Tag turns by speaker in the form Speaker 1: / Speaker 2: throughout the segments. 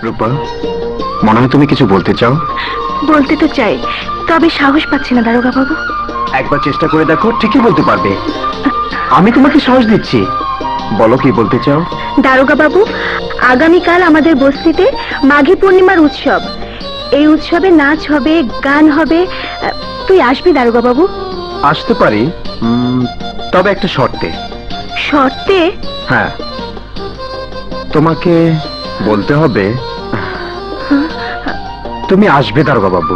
Speaker 1: রূপা, মনে হয় তুমি কিছু বলতে চাও।
Speaker 2: বলতে তো চাই, তবে সাহস পাচ্ছি না দারোগা বাবু।
Speaker 1: একবার চেষ্টা করে দেখো, ঠিকই বলতে পারবে। আমি তোমাকে সাহস দিচ্ছি, বলো কি বলতে চাও।
Speaker 2: দারোগা বাবু, আগামীকাল আমাদের বস্তিতে মাঘী পূর্ণিমার উৎসব। এই উৎসবে নাচ হবে, গান হবে। তুই আসবি দারোগা বাবু?
Speaker 1: আসতে পারি, তবে একটা শর্তে।
Speaker 2: শর্তে?
Speaker 1: হ্যাঁ, তোমাকে বলতে হবে তুমি আসবে দারোগা বাবু।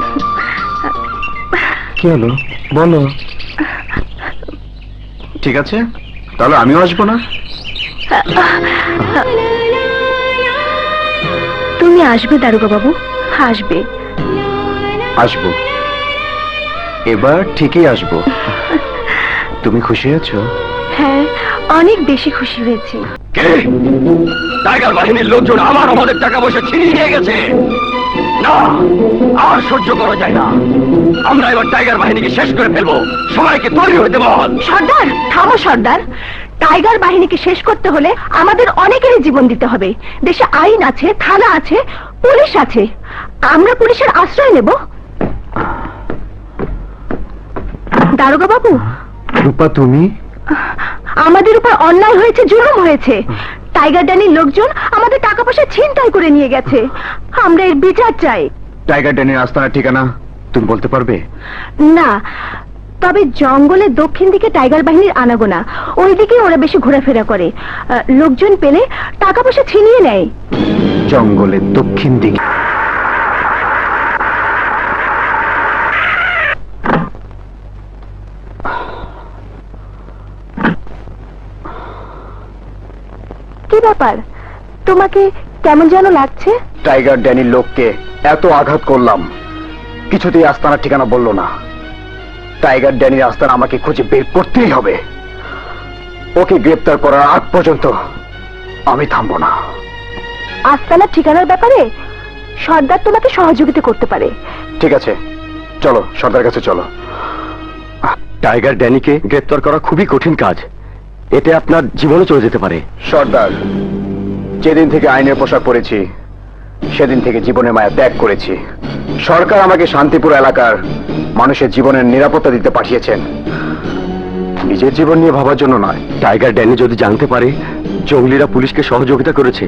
Speaker 1: কি হলো বলো। ঠিক আছে, তাহলে আমিও আসবো না।
Speaker 2: তুমি আসবে দারোগা বাবু, আসবে।
Speaker 1: আসবো, এবার ঠিকই আসবো। তুমি খুশি আছো?
Speaker 2: হ্যাঁ, অনেক বেশি খুশি হয়েছি।
Speaker 3: টাইগার বাহিনীর লোকজন আমাদের টাকা পয়সা ছিনিয়ে নিয়ে গেছে। না, আর সহ্য করা যায় না। আমরা এবার টাইগার বাহিনীকে শেষ করে ফেলবো। সবাইকে তৈরি হতে বল।
Speaker 2: সর্দার, থামো সর্দার। টাইগার বাহিনীকে শেষ করতে হলে আমাদের অনেকেরই জীবন দিতে হবে। দেশে আইন আছে, থানা আছে, পুলিশ আছে। আমরা পুলিশের আশ্রয় নেব? দারোগা বাবু,
Speaker 1: রূপা তুমি?
Speaker 2: আমাদের উপর অন্যায় হয়েছে, জুলুম হয়েছে। টাইগার ড্যানির লোকজন আমাদের টাকা পয়সা ছিনতাই করে নিয়ে গেছে। আমরা এর বিচার চাই।
Speaker 1: টাইগার ড্যানির আস্তানার ঠিকানা তুমি বলতে পারবে?
Speaker 2: না, তবে জঙ্গলের দক্ষিণ দিকে টাইগার বাহিনীর আনাগোনা, ওইদিকে ওরা বেশি ঘোরাফেরা করে। লোকজন পেলে টাকা পয়সা ছিনিয়ে নেয়।
Speaker 1: জঙ্গলের দক্ষিণ দিকে?
Speaker 2: কি ব্যাপার, তোমাকে কেমন যেন লাগছে?
Speaker 1: টাইগার ড্যানির লোককে এত আঘাত করলাম, কিছুতেই আস্তানার ঠিকানা বললো না। টাইগার ড্যানির আস্তানা আমাকে খুঁজে বের করতেই হবে। ওকে গ্রেপ্তার করার আগ পর্যন্ত আমি থামবো না।
Speaker 2: আস্তানার ঠিকানার ব্যাপারে সর্দার তোমাকে সহযোগিতা করতে পারে।
Speaker 1: ঠিক আছে, চলো সর্দার কাছে চলো। টাইগার ড্যানিকে গ্রেপ্তার করা খুবই কঠিন কাজ, এতে আপনার জীবনও চলে যেতে পারে। সর্দার, যেদিন থেকে আইনের পোশাক পরেছি সেদিন থেকে জীবনের মায়া ত্যাগ করেছি। সরকার আমাকে শান্তিপুর এলাকার মানুষের জীবনের নিরাপত্তা দিতে পাঠিয়েছেন, নিজের জীবন নিয়ে ভাবার জন্য নয়। টাইগার ড্যানি যদি জানতে পারে জঙ্গলিরা পুলিশকে সহযোগিতা করেছে,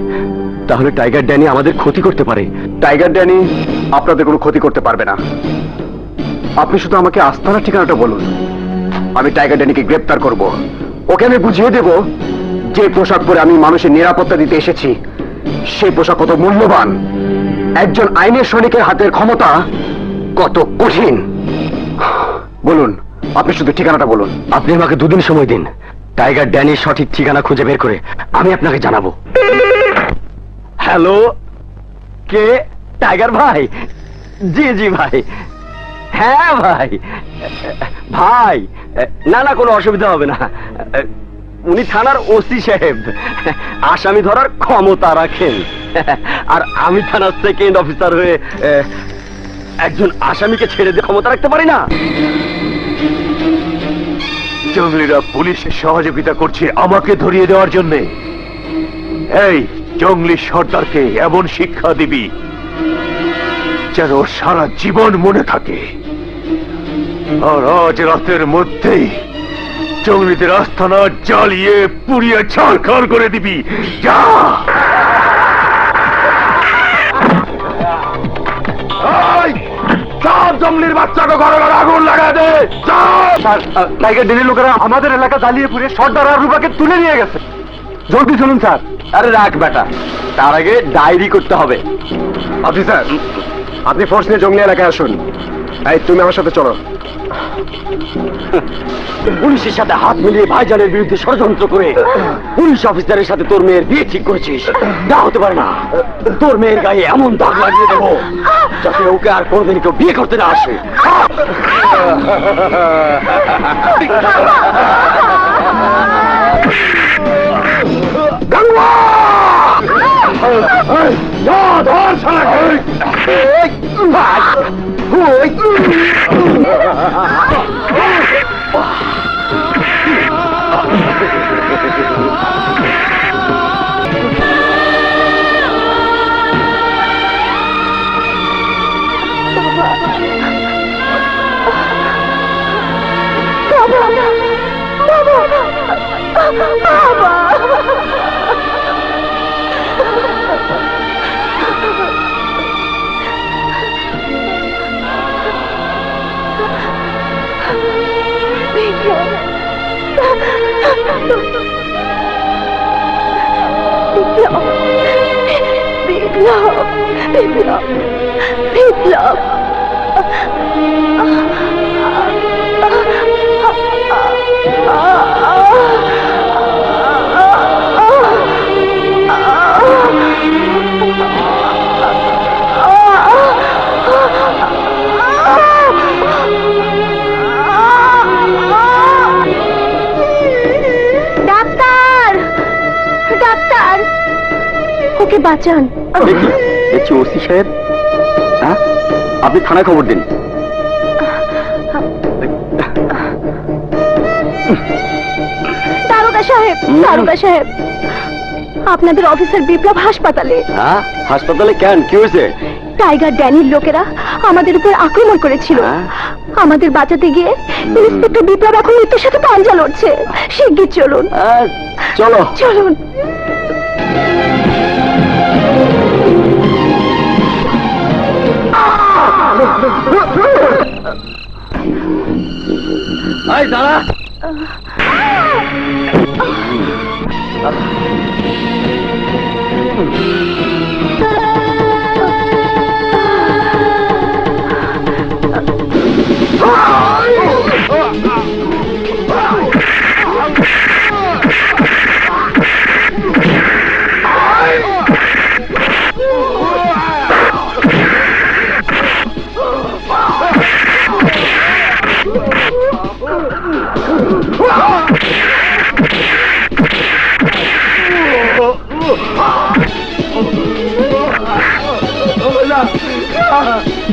Speaker 1: তাহলে টাইগার ড্যানি আমাদের ক্ষতি করতে পারে। টাইগার ড্যানি আপনাদের কোনো ক্ষতি করতে পারবে না। আপনি শুধু আমাকে আস্তানার ঠিকানাটা বলুন, আমি টাইগার ড্যানিকে গ্রেপ্তার করব। ওকে আমি বুঝিয়ে দেব যে পোশাক পরে আমি মানুষের নিরাপত্তা দিতে এসেছি সেই পোশাক কত মূল্যবান, একজন আইনের সৈনিকের হাতের ক্ষমতা কত কঠিন। বলুন, আপনি শুধু ঠিকানাটা বলুন। আপনি আমাকে 2 দিন সময় দিন, টাইগার ড্যানির সঠিক ঠিকানা খুঁজে বের করে আমি আপনাকে জানাবো। হ্যালো, কে? টাইগার ভাই? জি জি ভাই। হ্যাঁ ভাই, ভাই না না, কোনো অসুবিধা হবে না। উনি থানার ওসি সাহেব, আসামি ধরার ক্ষমতা রাখেন। আর আমি থানার সেকেন্ড অফিসার হয়ে একজন আসামিকে ছেড়ে দিয়ে ক্ষমতা রাখতে পারি না।
Speaker 3: জঙ্গলিরা পুলিশের সহযোগিতা করছে আমাকে ধরিয়ে দেওয়ার জন্য। এই জঙ্গলি সর্দারকে এমন শিক্ষা দিবি যেন সারা জীবন মনে থাকে। আর আজ রাতের মধ্যেই জঙ্গলিদের আস্তানা জ্বালিয়ে পুড়িয়ে ছাড়খাড় করে দিবি। যা! সব জঙ্গলির বাচ্চাকে ঘরে ঘরে আগুন লাগায় দে।
Speaker 1: টাইগার ড্যানির লোকেরা আমাদের এলাকা জ্বালিয়ে পুড়ে সর্দার আর রূপাকে তুলে নিয়ে গেছে। জলদি চলুন স্যার। আরে রাখ বেটা, তার আগে ডায়েরি করতে হবে। অফিসার, আপনি ফোর্স নিয়ে জঙ্গলি এলাকায় আসুন। এই তুমি আমার সাথে চলো।
Speaker 3: পুলিশের সাথে হাত মিলিয়ে ভাইজানের বিরুদ্ধে ষড়যন্ত্র করে পুলিশ অফিসারের সাথে তোর মেয়ের বিয়ে ঠিক করেছিস। না, হতে পারে না। তোর মেয়ের গায়ে এমন দাগ লাগিয়ে দেবো যাতে ওকে আর কোনোদিন কেউ বিয়ে করতে না আসে। ধর
Speaker 2: বিপ্লব ডাক্তার ডাক্তার ওকে বাঁচান।
Speaker 1: দেখি দেখছি ওসি সাহেব, হ্যাঁ আপনি থানায় খবর দিন।
Speaker 2: দারোগা সাহেব, দারোগা সাহেব, আপনাদের অফিসার বিপ্লব হাসপাতালে।
Speaker 1: হ্যাঁ হাসপাতালে কেন, কি হয়েছে?
Speaker 2: টাইগার ড্যানির লোকেরা আমাদের উপর আক্রমণ করেছিল।
Speaker 1: হ্যাঁ?
Speaker 2: আমাদের বাঁচাতে গিয়ে ইন্সপেক্টর বিপ্লব এখন মৃত্যুর সাথে পাঞ্জা লড়ছে। শিগগির চলুন।
Speaker 1: চলো
Speaker 2: চলুন।
Speaker 1: এই দাঁড়া।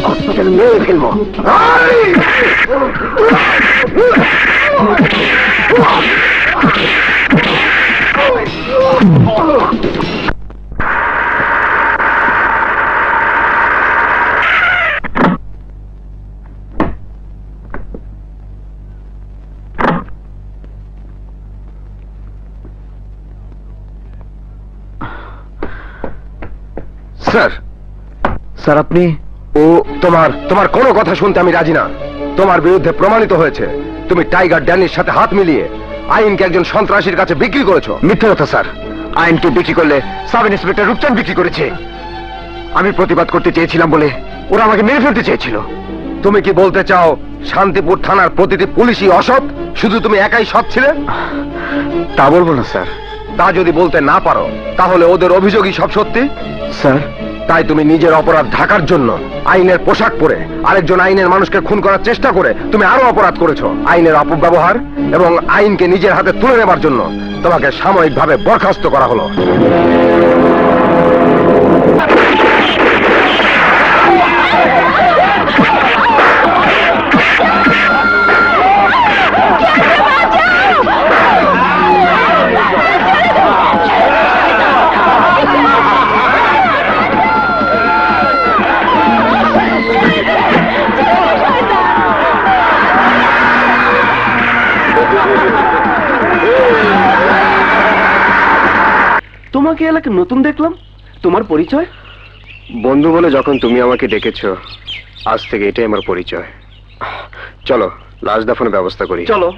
Speaker 1: হসপিটাল মেরে ফেলবো।
Speaker 3: স্যার, স্যার আপনি? ও তোমার কোনো কথা শুনতে আমি রাজি না। তোমার বিরুদ্ধে প্রমাণিত হয়েছে তুমি টাইগার ড্যানির সাথে হাত মিলিয়ে আইনকে একজন সন্ত্রাসীর কাছে বিক্রি করেছো। মিথ্যে কথা স্যার, আইনকে বিক্রি করলে সাব ইন্সপেক্টর রূপচাঁদ বিক্রি করেছে। আমি প্রতিবাদ করতে চেয়েছিলাম বলে ওরা আমাকে মেরে ফেলতে চেয়েছিল। তুমি কি বলতে চাও শান্তিপুর থানার প্রতিটি পুলিশই অসৎ, শুধু তুমি একাই সৎ ছিলে? তা বলবো না স্যার। তা যদি বলতে না পারো তাহলে ওদের অভিযোগই সব সত্যি? স্যার, তাই তুমি নিজের অপরাধ ঢাকার জন্য আইনের পোশাক পরে আরেকজন আইনের মানুষকে খুন করার চেষ্টা করে তুমি আরো অপরাধ করেছো। আইনের অপব্যবহার এবং আইনকে নিজের হাতে তুলে নেবার জন্য তোমাকে সাময়িকভাবে বরখাস্ত করা হলো।
Speaker 1: তোমাকে এলাকা নতুন দেখলাম, তোমার পরিচয়?
Speaker 3: বন্ধু বলে যখন তুমি আমাকে ডেকেছো, আজ থেকে এটাই আমার পরিচয়। চলো লাশ দাফনের ব্যবস্থা করি।
Speaker 1: চলো।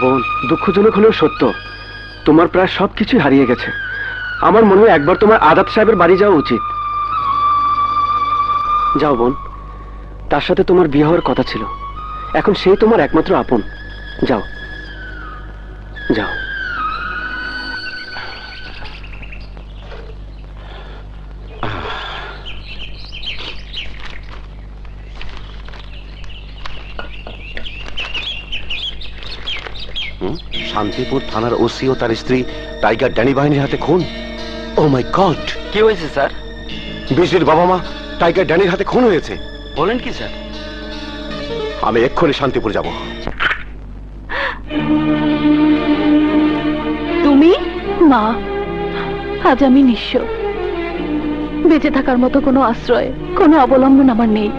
Speaker 1: বোন, দুঃখজনক হলেও সত্য, তোমার প্রায় সবকিছু হারিয়ে গেছে। আমার মনে হয় একবার তোমার আজাদ সাহেবের বাড়ি যাওয়া উচিত। যাও বোন, তার সাথে তোমার বিয়ে হওয়ার কথা ছিল, এখন সেই তোমার একমাত্র আপন। যাও যাও।
Speaker 3: শান্তিপুর থানার ওসি ও তার স্ত্রী টাইগার ড্যানি বাহিনীর হাতে খুন। ও মাই গড!
Speaker 1: কি হয়েছে স্যার? বিজলির বাবা মা টাইগার ড্যানির হাতে খুন হয়েছে।
Speaker 4: বলেন কি স্যার?
Speaker 1: আমি এক্ষুনি শান্তিপুর যাব।
Speaker 2: তুমি?
Speaker 5: মা, আজ আমি নিঃস্ব। বেঁচে থাকার মতো কোনো আশ্রয়, কোনো অবলম্বন আমার নেই।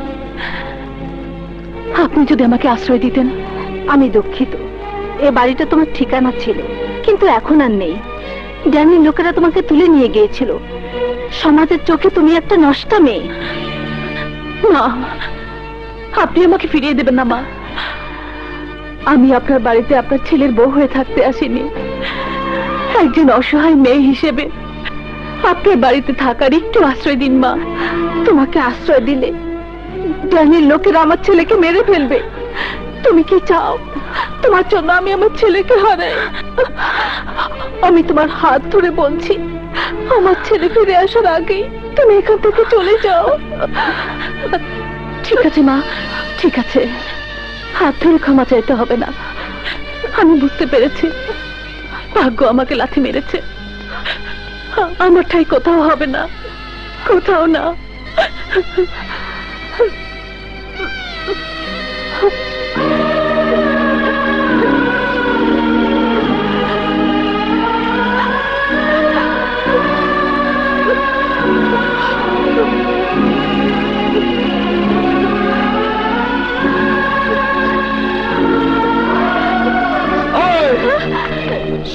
Speaker 5: আপনি যদি আমাকে আশ্রয় দিতেন।
Speaker 2: আমি দুঃখিত, এ বাড়িটা তোমার ঠিকানা ছিল, কিন্তু এখন আর নেই। ড্যানির লোকেরা তোমাকে তুলে নিয়ে গিয়েছিল। সমাজের চোখে তুমি একটা নষ্টা মেয়ে।
Speaker 5: মা, আপনি আমাকে ফিরিয়ে দেবেন না মা। আমি আপনার বাড়িতে আপনার ছেলের বউ হয়ে থাকতে আসিনি। একজন অসহায় মেয়ে হিসেবে আপনার বাড়িতে থাকার একটু আশ্রয় দিন মা।
Speaker 2: তোমাকে আশ্রয় দিলে ড্যানির লোকেরা আমার ছেলেকে মেরে ফেলবে। তুমি কি চাও তোমার জন্য আমি আমার ছেলেকে হারাই? আমি তোমার হাত ধরে বলছি, আমার ছেলে ফিরে আসার আগেই তুমি এখান থেকে চলে যাও।
Speaker 5: ঠিক আছে মা, ঠিক আছে। হাত ধরে ক্ষমা চাইতে হবে না। আমি বুঝতে পেরেছি ভাগ্য আমাকে লাথি মেরেছে। আমার ঠাই কোথাও হবে না, কোথাও না।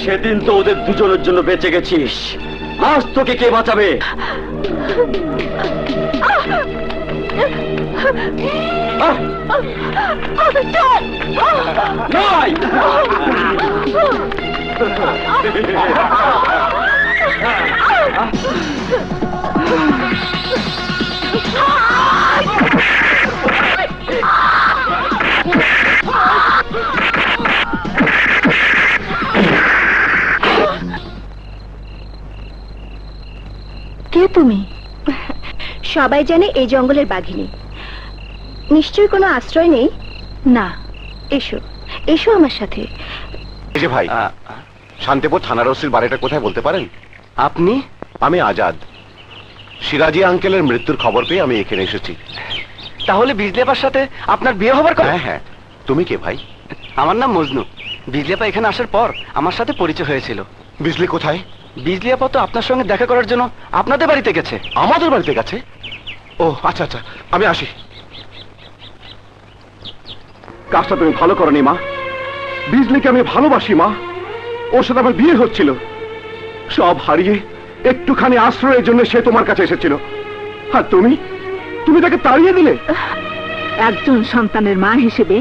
Speaker 4: সেদিন তো ওদের দুজনের জন্য বেঁচে গেছিস, আজ তোকে কে বাঁচাবে? নাই!
Speaker 2: কে তুমি? সবাই জানে এই জঙ্গলের বাঘিনী। নিশ্চয়ই কোনো আশ্রয় নেই। না, এসো এসো আমার সাথে।
Speaker 1: এই যে ভাই, শান্তিপুর থানার ওসির বাড়িটা কোথায় বলতে পারেন?
Speaker 4: আপনি?
Speaker 1: আমি আজাদ। সিরাজি আঙ্কেলের মৃত্যুর খবর পেয়ে আমি এখানে এসেছি।
Speaker 4: তাহলে বিজলিয়াপার সাথে আপনার বিয়ে হবার কথা?
Speaker 1: হ্যাঁ হ্যাঁ। তুমি কে ভাই?
Speaker 4: আমার নাম মজনু। বিজলিয়াপা এখানে আসার পর আমার সাথে পরিচয় হয়েছিল।
Speaker 1: বিজলি কোথায়?
Speaker 4: বিজলিয়াপা তো আপনার সঙ্গে দেখা করার জন্য আপনাদের বাড়িতে গেছে।
Speaker 1: আমাদের বাড়িতে গেছে? ও আচ্ছা আচ্ছা, আমি আসি। কাজটা তুমি ভালো করনি মা। বিজলিকে আমি ভালোবাসি মা। ওর সাথে আমার বিয়ে হচ্ছিল। সব হারিয়ে একটুখানি আশ্রয়ের জন্য সে তোমার কাছে এসেছিল, আর তুমি তুমি তাকে তাড়িয়ে দিলে।
Speaker 2: একজন সন্তানের মা হিসেবে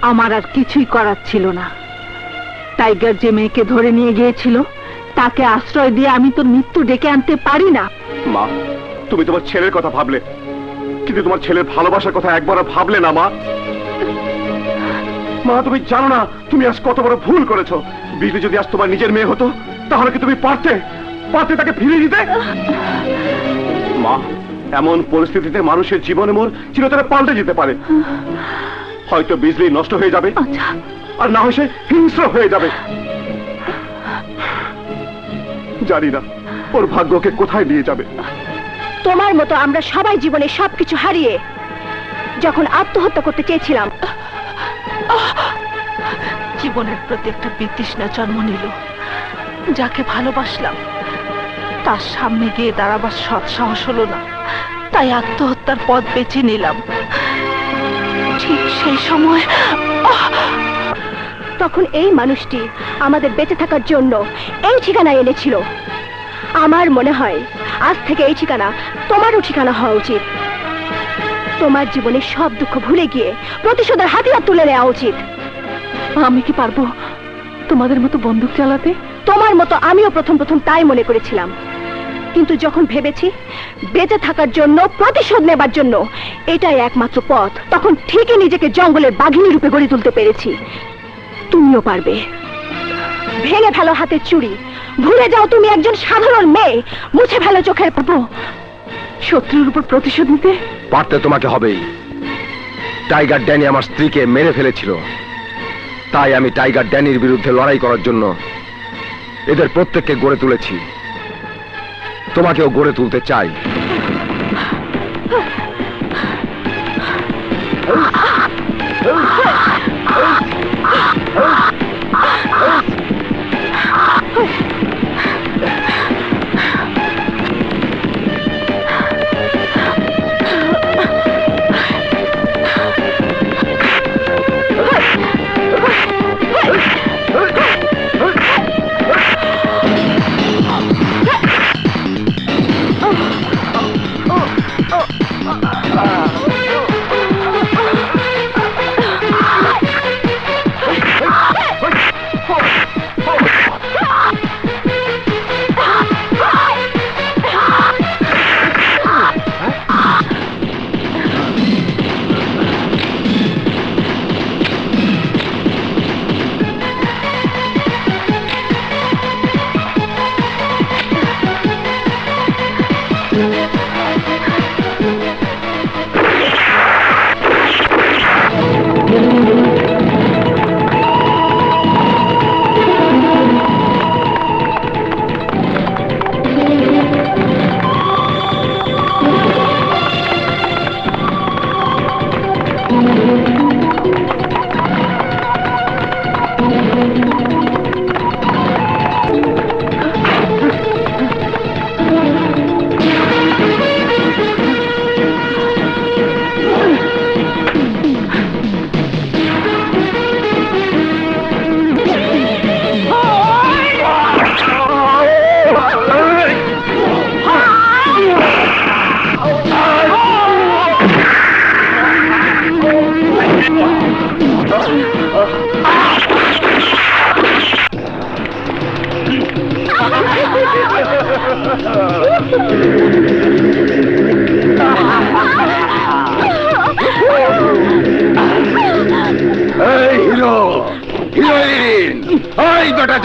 Speaker 2: আমার আর কিছুই করার ছিল না। টাইগার যে মেয়েকে ধরে নিয়ে গিয়েছিল তাকে আশ্রয় দিয়ে আমি তো মৃত্যু ডেকে আনতে পারি না।
Speaker 1: মা, তুমি তোমার ছেলের কথা ভাবলে, কিন্তু তোমার ছেলের ভালোবাসার কথা একবারও ভাবলে না মা। মা, তুমি জানো না তুমি আজ কত বড় ভুল করেছো। বিজলি যদি আজ তোমার নিজের মেয়ে হতো, তাহলে কি তুমি পারতে তাকে ফিরিয়ে দিতে? মা, এমন পরিস্থিতিতে মানুষের জীবনে মোর চিরতরে পাল্টে যেতে পারে। হয়তো বিজলি নষ্ট হয়ে যাবে, আর না হয় সে হিংস্র হয়ে যাবে। জানি না ওর ভাগ্যকে কোথায় নিয়ে যাবে।
Speaker 2: তোমার মতো আমরা সবাই জীবনে সবকিছু হারিয়ে যখন আত্মহত্যা করতে চেয়েছিলাম,
Speaker 5: জীবনের প্রতি একটা বিতৃষ্ণা জন্ম নিল। যাকে ভালোবাসলাম তার সামনে গিয়ে দাঁড়াবার সৎ সাহস হলো না, তাই আত্মহত্যার পথ বেছে নিলাম। ঠিক সেই সময়
Speaker 2: তখন এই মানুষটি আমাদের বেঁচে থাকার জন্য এই ঠিকানায় এনেছিল। আমার মনে হয় আজ থেকে এই ঠিকানা তোমারও ঠিকানা হওয়া উচিত। তোমার জীবনে সব দুঃখ ভুলে গিয়ে প্রতিশোধের হাতিয়ার তুলে নেওয়া উচিত।
Speaker 5: আমি কি পারবো তোমাদের মতো বন্দুক চালাতে?
Speaker 2: তোমার মতো আমিও প্রথম তাই মনে করেছিলাম, কিন্তু যখন ভেবেছি বেঁচে থাকার জন্য, প্রতিশোধ নেবার জন্য এটাই একমাত্র পথ, তখন ঠিকই নিজেকে জঙ্গলের বাঘিনী রূপে গড়ে তুলতে পেরেছি। তুমিও পারবে। ভেঙে ফেলো হাতের চুড়ি, ভুলে যাও তুমি একজন সাধারণ মেয়ে, মুছে ফেলো চোখের পাপড়।
Speaker 5: শত্রুর উপর প্রতিশোধ নিতে
Speaker 1: পারতে তোমাকে হবেই। টাইগার ড্যানি আমার স্ত্রীকে মেরে ফেলেছিল, তাই আমি টাইগার ড্যানির বিরুদ্ধে লড়াই করার জন্য এদের প্রত্যেককে গড়ে তুলেছি। তোমাকেও গড়ে তুলতে চাই।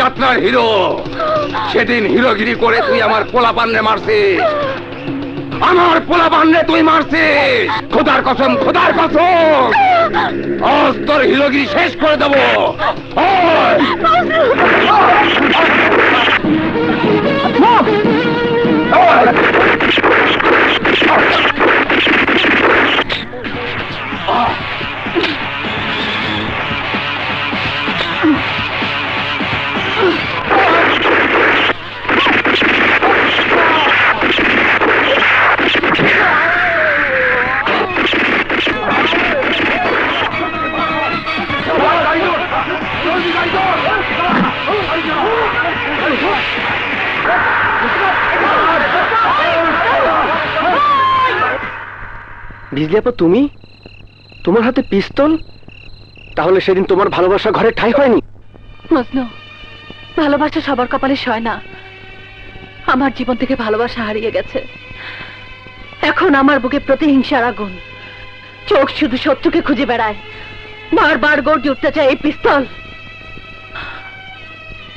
Speaker 3: যাত্রার হিরো, সেদিন হিরোগিরি করে তুই আমার পোলাপান্নে মারছিস, আমার পোলাপান্নে তুই মারছিস। খোদার কসম, খোদার কসম, আজ তোর হিরোগিরি শেষ করে দেবো।
Speaker 1: বিজলি আপা, তুমি? তোমার হাতে পিস্তল? তাহলে সেদিন তোমার ভালোবাসা ঘরে ঠাঁই হয়নি?
Speaker 5: মজনু, ভালোবাসা সবার কপালে সয় না। আমার জীবন থেকে ভালোবাসা হারিয়ে গেছে। এখন আমার বুকে প্রতিহিংসার আগুন, চোখ শুধু শত্রুকে খুঁজে বেড়ায়, বারবার গর্জে উঠতে চায় এই পিস্তল।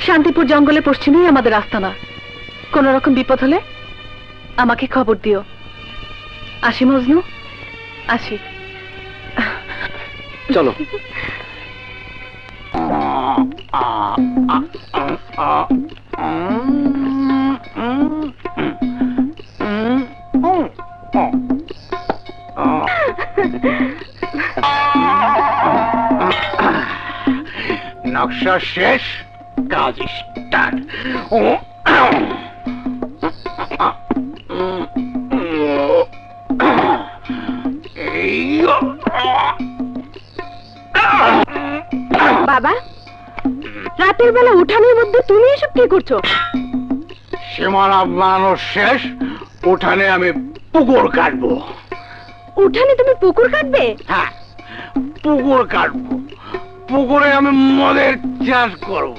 Speaker 5: শান্তিপুর জঙ্গলে পশ্চিমেই আমাদের আস্তানা। কোন রকম বিপদ হলে আমাকে খবর দিও। আসি মজনু, আসি।
Speaker 1: চলো।
Speaker 3: নকশা শেষ, কাজ স্টার্ট।
Speaker 2: বাবা, রাতের বেলা উঠানের মধ্যে তুমি এসব কি করছো?
Speaker 3: সীমানা বানানো শেষ, উঠানে আমি পুকুর কাটবো।
Speaker 2: উঠানে তুমি পুকুর কাটবে?
Speaker 3: হ্যাঁ, পুকুর কাটবো। পুকুরে আমি মদের চাষ করব।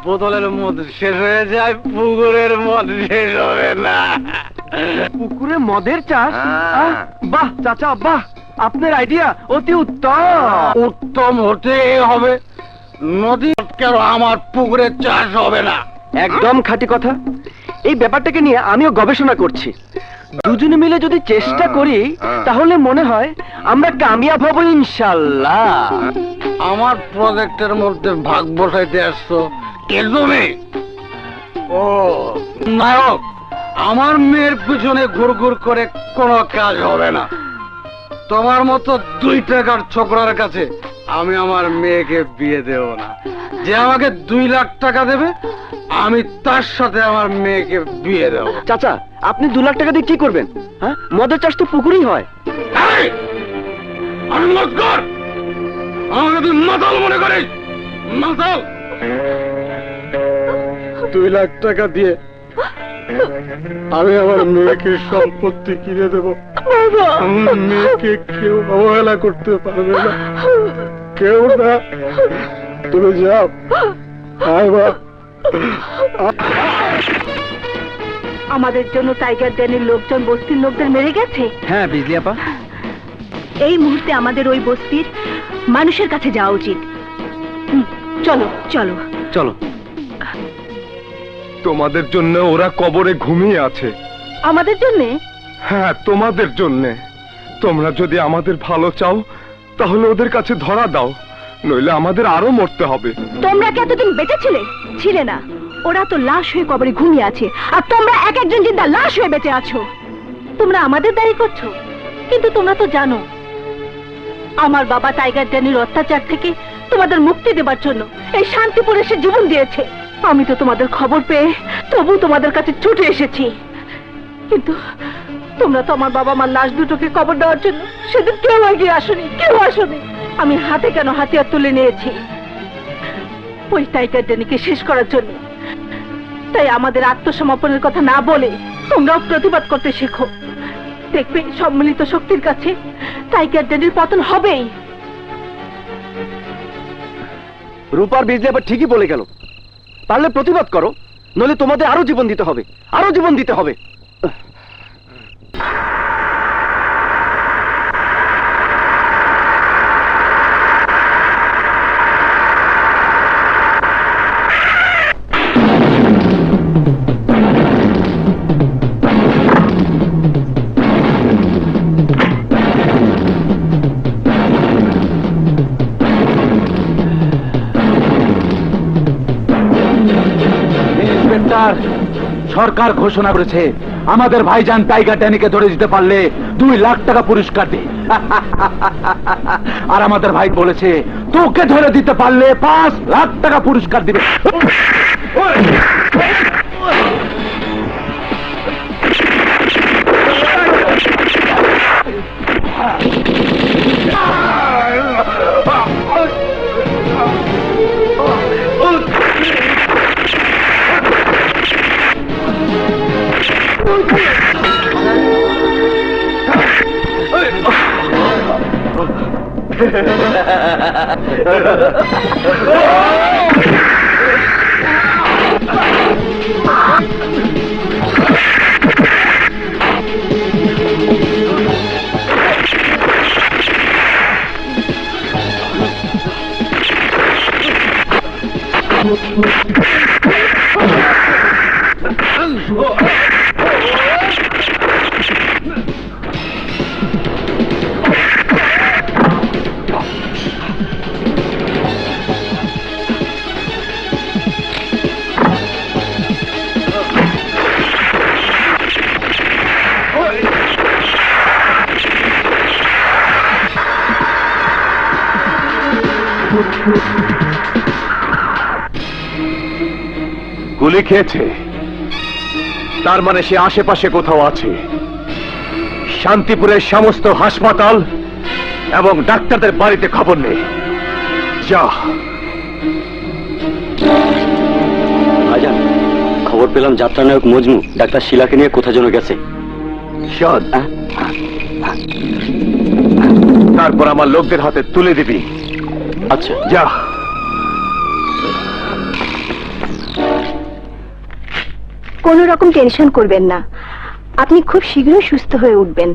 Speaker 3: বোতলের মদ শেষ হয়ে যায়, পুকুরের মদ শেষ হবে না।
Speaker 1: পুকুরে মদের চাষ? বাহ চাচা, বাহ! আপনার আইডিয়া অতি উত্তম।
Speaker 3: উত্তম হতে হবে, নদী কেন আমার পুকুরে চাষ হবে না?
Speaker 1: একদম খাঁটি কথা। এই ব্যাপারটাকে নিয়ে আমিও গবেষণা করছি। দুজনে মিলে যদি চেষ্টা করি তাহলে মনে হয় আমরা কামিয়াব হব ইনশাআল্লাহ।
Speaker 3: আমার প্রজেক্টের মধ্যে ভাগ বসাইতে আসছো কে তুমি? ও নায়ক,
Speaker 6: আমার মেয়ের পিছনে ঘুরঘুর করে কোনো কাজ হবে না। তোমার মতো 2 টাকার ছোকরার কাছে আমি আমার মেয়েকে বিয়ে দেব না। যে আমাকে 2 লাখ টাকা দেবে আমি তার সাথে আমার মেয়েকে বিয়ে দেব।
Speaker 1: চাচা, আপনি 2 লাখ টাকা দিয়ে কি করবেন? হ্যাঁ, মদের চাষ তো পুকুরেই হয়।
Speaker 6: এই! আমি মতকর, আমাকে তুই মাতাল মনে করিস? মাতাল! 2 লাখ টাকা দিয়ে আমি আমার মেয়েকে সম্পত্তি কিনে দেব। আমার মেয়েকে কেউ অবহেলা করতে পারবে না, কেউ না। তুমি যাও। আয় বাপ।
Speaker 2: আমাদের জন্য টাইগার ড্যানের লোকজন বস্তির লোকদের মেরে গেছে।
Speaker 1: হ্যাঁ বিজলি আপা,
Speaker 2: এই মুহূর্তে আমাদের ওই বস্তির মানুষের কাছে যাওয়া উচিত। চলো চলো
Speaker 1: চলো।
Speaker 7: তোমাদের জন্য ওরা কবরে ঘুমিয়ে আছে।
Speaker 2: আমাদের জন্যে?
Speaker 7: হ্যাঁ, তোমাদের জন্যে। তোমরা যদি আমাদের ভালো চাও তাহলে ওদের কাছে ধরা দাও, নইলে আমাদের আরো মরতে হবে।
Speaker 2: তোমরা কি এতদিন বেঁচে ছিলে না? ওরা তো লাশ হয়ে কবরে ঘুমিয়ে আছে, আর তোমরা এক একজন জিন্দা লাশ হয়ে বেঁচে আছো। তোমরা আমাদের দায়ী করছো, কিন্তু তোমরা তো জানো আমার বাবা টাইগার ড্যানির অত্যাচার থেকে তোমাদের মুক্তি দেবার জন্য এই শান্তিপুরে সে জীবন দিয়েছে। আমি তো তোমাদের খবর পেয়ে তবু তোমাদের কাছে ছুটে এসেছি, কিন্তু তোমরা তো আমার বাবা মার লাশ দুটোকে কবর দেওয়ার জন্য সেদিন কেউ এগিয়ে আসোনি, কেউ আসোনি। আমি হাতে কেন হাতিয়ার তুলে নিয়েছি ওই টাইগার ড্যানিকে শেষ করার জন্য। তাই আমাদের আত্মসমর্পণের কথা না বলে তোমরাও প্রতিবাদ করতে শেখো। দেখবে সম্মিলিত শক্তির কাছে টাইগার ড্যানির পতন হবেই।
Speaker 1: রূপার বিজলি আপা ঠিকই বলে গেল। পারলে প্রতিবাদ করো, নইলে তোমাদের আরো জীবন দিতে হবে, আরো জীবন দিতে হবে।
Speaker 3: ইন্সপেক্টর, সরকার ঘোষণা করেছে আমাদের ভাইজান টাইগার ড্যানিকে ধরে দিতে পারলে 2 লাখ টাকা পুরস্কার দিই। আর আমাদের ভাই বলেছে তোকে ধরে দিতে পারলে 5 লাখ টাকা পুরস্কার দিবে। গুলি খেয়েছে, তার মানে সে আশেপাশে কোথাও আছে। শান্তিপুরের সমস্ত হাসপাতাল এবং ডাক্তারদের বাড়িতে খবর নেই। যা।
Speaker 4: ভাইজান, খবর পেলাম যাত্রানায়ক মজনু ডাক্তার শিলাকে নিয়ে কোথা যেন গেছে।
Speaker 3: শোন, তারপর আমার লোকদের হাতে তুলে দিবি।
Speaker 4: আচ্ছা।
Speaker 3: যা।
Speaker 2: কোনো রকম টেনশন করবেন না, আপনি খুব শীঘ্রই সুস্থ হয়ে উঠবেন।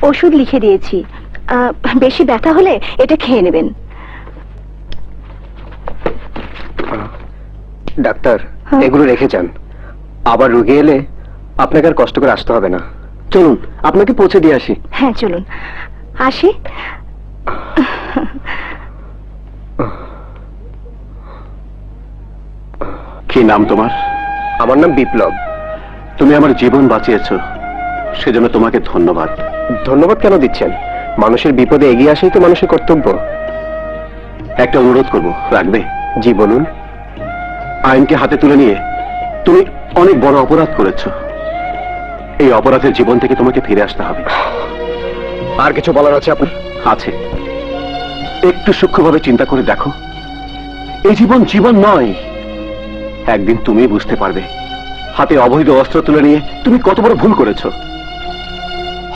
Speaker 2: ওষুধ লিখে দিয়েছি, বেশি ব্যথা হলে এটা খেয়ে নেবেন।
Speaker 1: ডাক্তার, এগুলো রেখে যান। আবার রোগী এলে আপনাকে আর কষ্ট করে আসতে হবে না। চলুন আপনাকে পৌঁছে দিয়ে আসি।
Speaker 2: হ্যাঁ চলুন, আসি।
Speaker 1: কি নাম তোমার? আমার নাম বিপ্লব। তুমি আমার জীবন বাঁচিয়েছ, সেজন্য তোমাকে ধন্যবাদ। ধন্যবাদ কেন দিচ্ছেন? মানুষের বিপদে এগিয়ে আসাই তো মানুষের কর্তব্য। একটা অনুরোধ করব, রাখবে? জি বলুন। আইনকে হাতে তুলে নিয়ে তুমি অনেক বড় অপরাধ করেছো। এই অপরাধের জীবন থেকে তোমাকে ফিরে আসতে হবে। আর কিছু বলার আছে আপনার? আছে। একটু সূক্ষ্মভাবে চিন্তা করে দেখো, এই জীবন জীবন নয়। একদিন তুমি বুঝতে পারবে হাতে অবৈধ অস্ত্র তুলে নিয়ে তুমি কত বড় ভুল করেছো।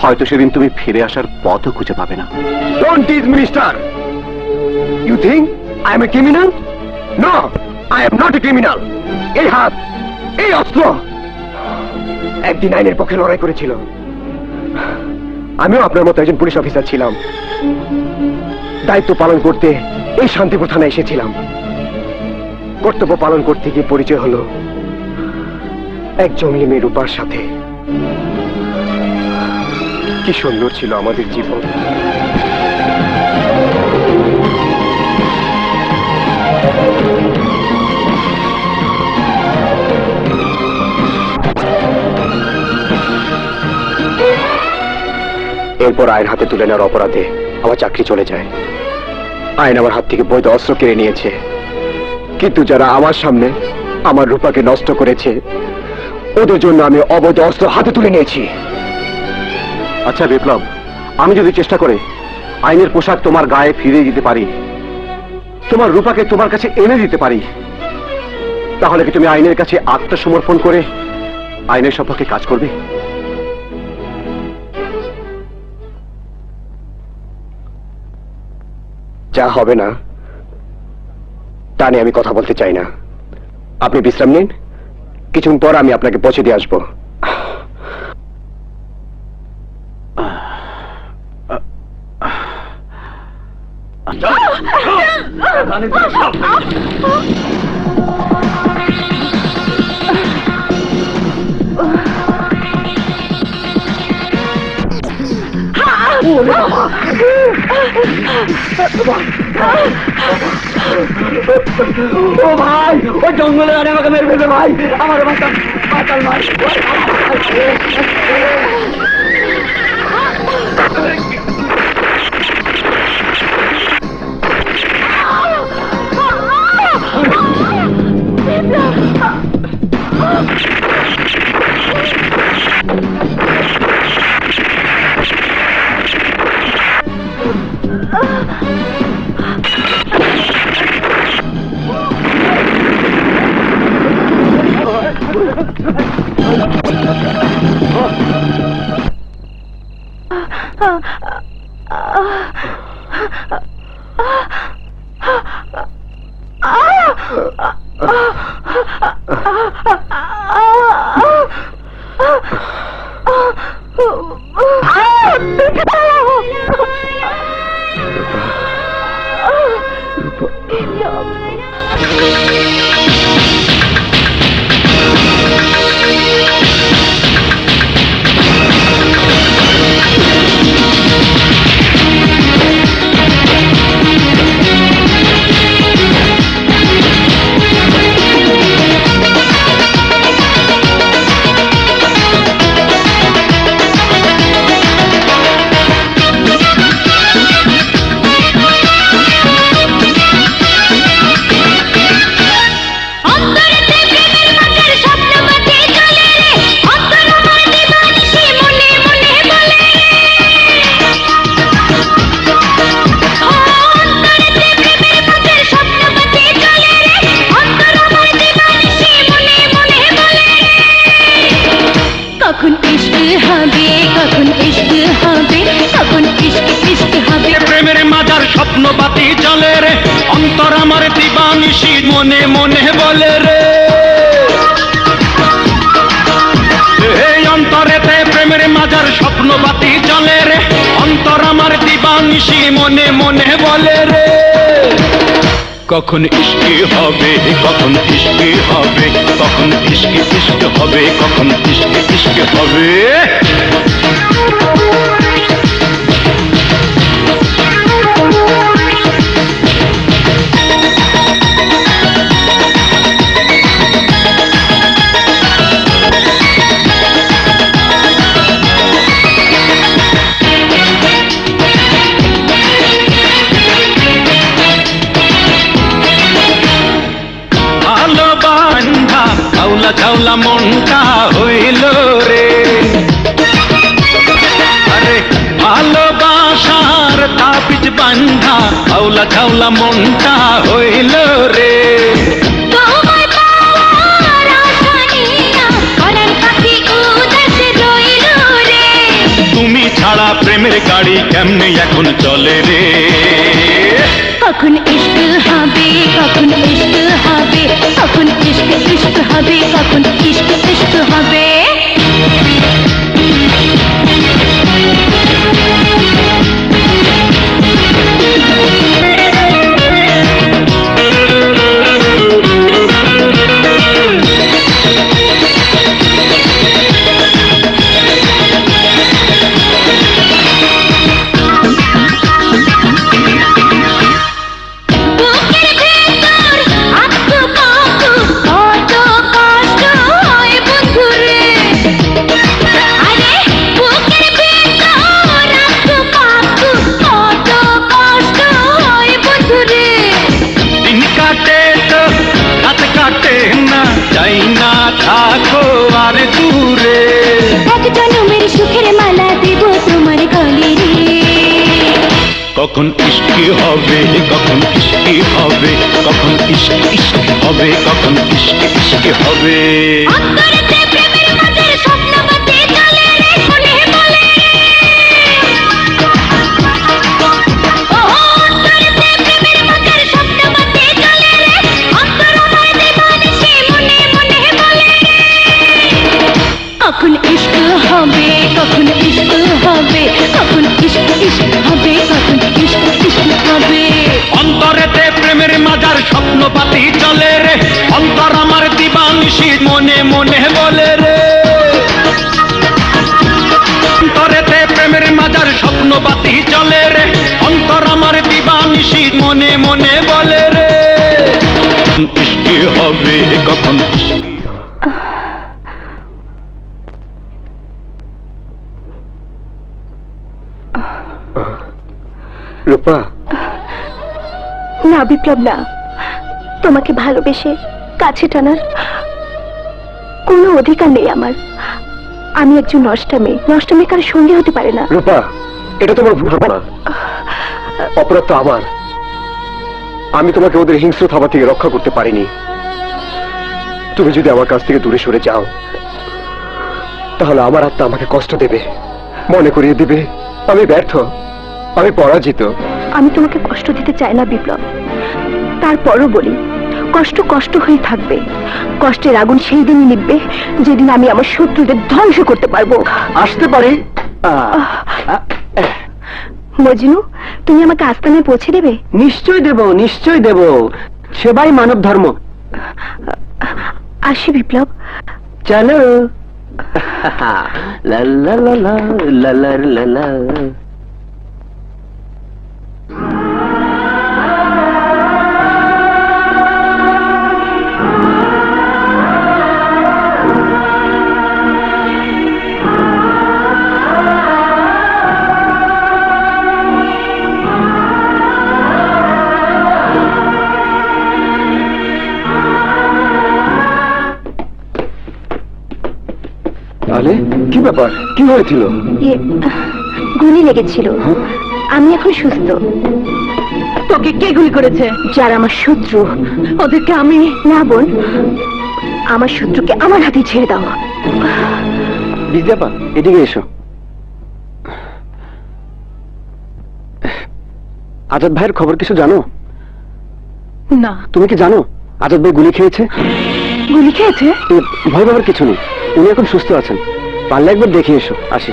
Speaker 1: হয়তো সেদিন তুমি ফিরে আসার পথও খুঁজে পাবে না। Don't tease minister. You think I am a criminal? No, I am not a criminal. এই হাত, এই অস্ত্র একদিন আইনের পক্ষে লড়াই করেছিল। আমিও আপনার মতো একজন পুলিশ অফিসার ছিলাম। দায়িত্ব পালন করতে এই শান্তিপুর থানায় এসেছিলাম। কর্তব্য পালন করতে গিয়ে পরিচয় হলো এক জঙ্গলি মেয়ে রূপার সাথে। কি সুন্দর ছিল আমাদের জীবন। এরপর আইন হাতে তুলে নেওয়ার অপরাধে আমার চাকরি চলে যায়। আইন আমার হাত থেকে বৈধ অস্ত্র কেড়ে নিয়েছে, কিন্তু যারা আমার সামনে আমার রূপাকে নষ্ট করেছে ওদের জন্য আমি অবৈধ অস্ত্র হাতে তুলে নিয়েছি। আচ্ছা বিপ্লব, আমি যদি চেষ্টা করে আইনের পোশাক তোমার গায়ে ফিরিয়ে দিতে পারি, তোমার রূপাকে তোমার কাছে এনে দিতে পারি, তাহলে কি তুমি আইনের কাছে আত্মসমর্পণ করে আইনের সপক্ষে কাজ করবে? যা হবে না তা নিয়ে আমি কথা বলতে চাই না। আপনি বিশ্রাম নিন, কিছুক্ষণ পর আমি আপনাকে পৌঁছে দিয়ে আসবো। ও ভাই, ওই জঙ্গলে আমাকে মেরে ফেলবে ভাই, আমার বাঁচাল ভাই।
Speaker 8: স্বপ্নবাতি চলে রে, অন্তর আমার দিবানিশি মনে মনে বলে রে। এই অন্তরেতে প্রেমের মাজার স্বপ্নবাতি চলে রে, অন্তর আমার দিবানিশি মনে মনে বলে রে। কখন ইশকি হবে, কখন ইশকি হবে, কখন ইশকি ইশক হবে, কখন ইশকি ইশক হবে। মনটা হইল রে, আরে ভালোবাসার তাবিজ বান্ধা আউলা ঝাউলা মনটা হইল রে।
Speaker 9: তোমায় পাওয়ার আশা নিয়া মনের পাখি উদাস রইল রে।
Speaker 8: তুমি ছাড়া প্রেমের গাড়ি কেমনে এখন চলে রে।
Speaker 9: কখন ইশক হবে, কখন ইশক হবে, কখন ইশক ইশক হবে, কখন ইশক ইশক হবে। বুকের ভেতর আঁকু পাকু কত কষ্ট হয় বন্ধুরে। আরে বুকের ভেতর আঁকু পাকু কত কষ্ট হয় বন্ধুরে।
Speaker 8: দিন কাটে তো রাত কাটে না, যাই না থাকো আর দূরে।
Speaker 9: এক জনমের সুখের মালা দেব তোমার গলে রে।
Speaker 8: কখন ইশকি হবে, কখন ইশকি হবে, কখন ইশক ইশক হবে, কখন ইশক ইশক হবে।
Speaker 9: অন্তরেতে প্রেমের মাঝের স্বপ্ন বাতি জ্বলে রে, মনে বলে ও অন্তরেতে প্রেমের মাঝের স্বপ্ন বাতি জ্বলে রে, অন্তর নয় দিবানিশি মনে মনে বলে। কখন ইশক হবে, কখন ইশক হবে, কখন ইশক ইশক হবে, কখন ইশক ইশক হবে।
Speaker 8: অন্তরেতে প্রেমের মাজার স্বপ্ন পাতি চলে রে, অন্তর আমার দিবানিশি মনে মনে বলে রে। অন্তরেতে প্রেমের মাজার স্বপ্ন পাতি চলে রে, অন্তর আমার দিবানিশি মনে মনে বলে রে। ইশকি হবে, কখন ইশকি
Speaker 1: রূপা,
Speaker 2: না বিপ্লব, না। তোমাকে ভালোবেসে কাছে টানার কোনো অধিকার নেই আমার। আমি একজন নষ্টা মেয়ে, নষ্টা মেয়ে কারো সঙ্গে হতে পারে না।
Speaker 1: রূপা, এটা তোমার ভুল ধারণা। অপরাধ তো আমার। আমি তোমাকে ওদের হিংস্র থাবা থেকে রক্ষা করতে পারিনি। তুমি যদি আমার কাছ থেকে দূরে সরে যাও, তাহলে আমার আত্মা আমাকে কষ্ট দেবে, মনে করিয়ে দেবে আমি ব্যর্থ, আমি পরাজিত।
Speaker 2: আমি তোমাকে কষ্ট দিতে চাই না বিপ্লব, তারপরও বলি কষ্ট কষ্ট হয়ে থাকবে। কষ্টের আগুন সেই দিনই নিভবে যেদিন আমি আমার শত্রুদের ধ্বংস করতে পারবো।
Speaker 1: আসতে পারি।
Speaker 2: মজনু, তুমি আমাকে আস্তানায় পৌঁছে দেবে?
Speaker 1: নিশ্চয় দেব, নিশ্চয় দেব। সেবাই মানব ধর্ম।
Speaker 2: আসি বিপ্লব।
Speaker 1: চলো। লা লা লা লা লা লা লা লা। তাহলে কি ব্যাপার, কি হয়েছিল?
Speaker 2: গুলি লেগেছিল, আমি এখন সুস্থ।
Speaker 5: তোকে কে গুলি করেছে?
Speaker 2: যারা আমার শত্রু
Speaker 5: ওদেরকে আমি
Speaker 2: না বোন, আমার শত্রুকে আমার হাতে ছেড়ে দাও।
Speaker 1: বিদ্যাপা, এদিকে এসো। আজাদ ভাইয়ের খবর কিছু জানো?
Speaker 5: না।
Speaker 1: তুমি কি জানো আজাদ ভাই গুলি খেয়েছে?
Speaker 2: গুলি খেয়েছে?
Speaker 1: ভয় পাবার কিছু নেই, উনি এখন সুস্থ আছেন। পারলে একবার দেখে এসো। আসি।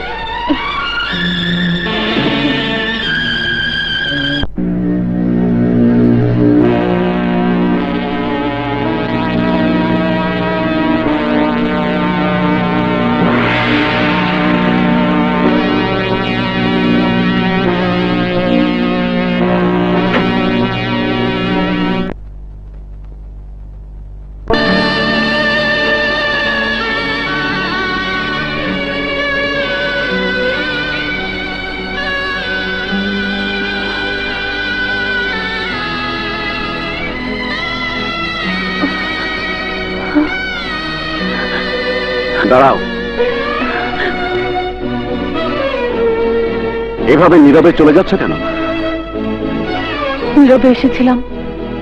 Speaker 1: দাঁড়াও। এভাবে নীরবে চলে যাচ্ছ কেন?
Speaker 5: নীরবে এসেছিলাম,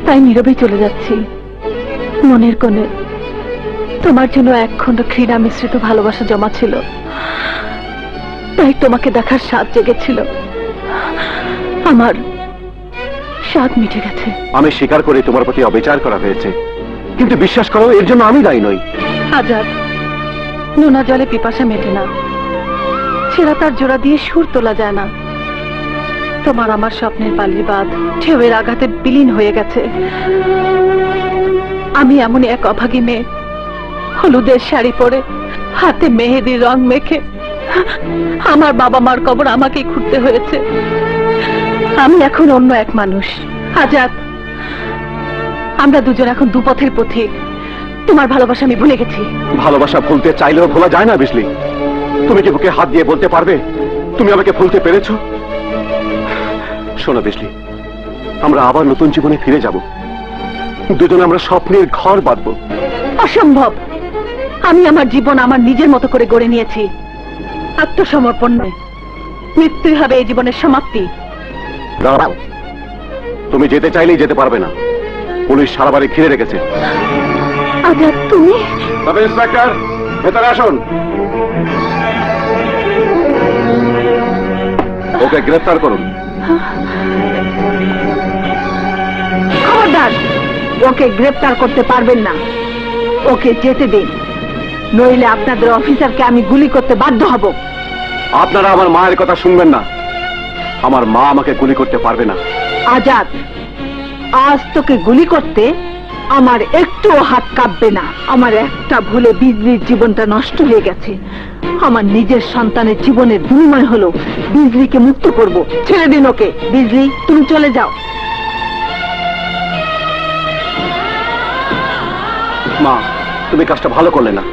Speaker 5: তাই নীরবেই চলে যাচ্ছি। মনের কোণে তোমার জন্য এক খণ্ড ঘৃণা মিশ্রিত ভালোবাসা জমা ছিল, তাই তোমাকে দেখার স্বাদ জেগেছিল। আমার স্বাদ মিটে গেছে।
Speaker 1: আমি স্বীকার করি তোমার প্রতি অবিচার করা হয়েছে, কিন্তু বিশ্বাস করো এর জন্য আমি দায়ী নই।
Speaker 5: আজাদ, নোনা জলে পিপাসা মেটে না, ছেঁড়া তার জোড়া দিয়ে সুর তোলা যায় না। তোমার আমার স্বপ্নের বালির বাঁধ ঢেউয়ের আঘাতে বিলীন হয়ে গেছে। আমি এমনই এক অভাগী মেয়ে, হলুদের শাড়ি পরে হাতে মেহেদির রং মেখে আমার বাবা মার কবর আমাকেই খুঁড়তে হয়েছে। আমি এখন অন্য এক মানুষ। আজাদ, আমরা দুজন এখন দুপথের পথিক। তোমার ভালোবাসা আমি ভুলে গেছি।
Speaker 1: ভালোবাসা ভুলতে চাইলেও ভোলা যায় না বিজলি। তুমি কি বুকে হাত দিয়ে বলতে পারবে তুমি আমাকে ভুলতে পেরেছো? শোনো বিজলি, আমরা আবার নতুন জীবনে ফিরে যাব। দুজনে আমরা স্বপ্নের ঘর বাঁধবো।
Speaker 5: অসম্ভব। আমি আমার জীবন আমার নিজের মতো করে গড়ে নিয়েছি। আত্মসমর্পণ নয়, মৃত্যুই হবে এই জীবনের সমাপ্তি।
Speaker 1: দাঁড়াও, তুমি যেতে চাইলেই যেতে পারবে না। পুলিশ সারা বাড়ি ঘিরে রেখেছে।
Speaker 5: আজাদ, তুমি?
Speaker 1: তবে ইন্সপেক্টর, ভেতরে আসুন। ওকে গ্রেফতার করুন।
Speaker 2: খবরদার, ওকে গ্রেফতার করতে পারবেন না। ওকে যেতে দিন, নইলে আপনাদের অফিসারকে আমি গুলি করতে বাধ্য হব।
Speaker 1: আপনারা আমার মায়ের কথা শুনবেন না। আমার মা আমাকে গুলি করতে পারবে না।
Speaker 2: আজাদ, আজ তোকে গুলি করতে আমার একটুও হাত কাঁপবে না। আমার একটা ভুলে বিজলির জীবনটা নষ্ট হয়ে গেছে। আমার নিজের সন্তানের জীবনের বিনিময় হলো বিজলিকে মুক্ত করব। ছেড়ে দিন ওকে। বিজলি, তুমি চলে যাও।
Speaker 1: মা, তুমি কাজটা ভালো করলে না।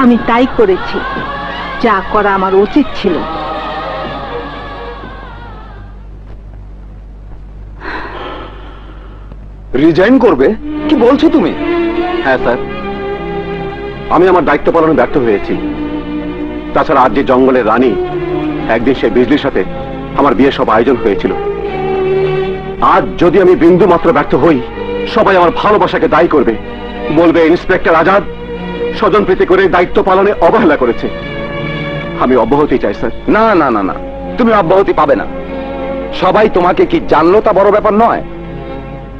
Speaker 2: আমি তাই করেছি, যা করা আমার উচিত ছিল।
Speaker 1: রিজাইন করবে? কি বলছো তুমি? হ্যাঁ স্যার, আমি আমার দায়িত্ব পালনে ব্যর্থ হয়েছি। তাছাড়া আজ যে জঙ্গলের রানী, একদিন সে বিজলির সাথে আমার বিয়ে সব আয়োজন হয়েছিল। আজ যদি আমি বিন্দু মাত্র ব্যর্থ হই, সবাই আমার ভালোবাসাকে দায়ী করবে। বলবে ইন্সপেক্টর আজাদ স্বজন প্রীতি করে দায়িত্ব পালনে অবহেলা করেছে। আমি অব্যাহতি চাই স্যার।
Speaker 7: না না না না, তুমি অব্যাহতি পাবে না। সবাই তোমাকে কি জানলো তা বড় ব্যাপার নয়।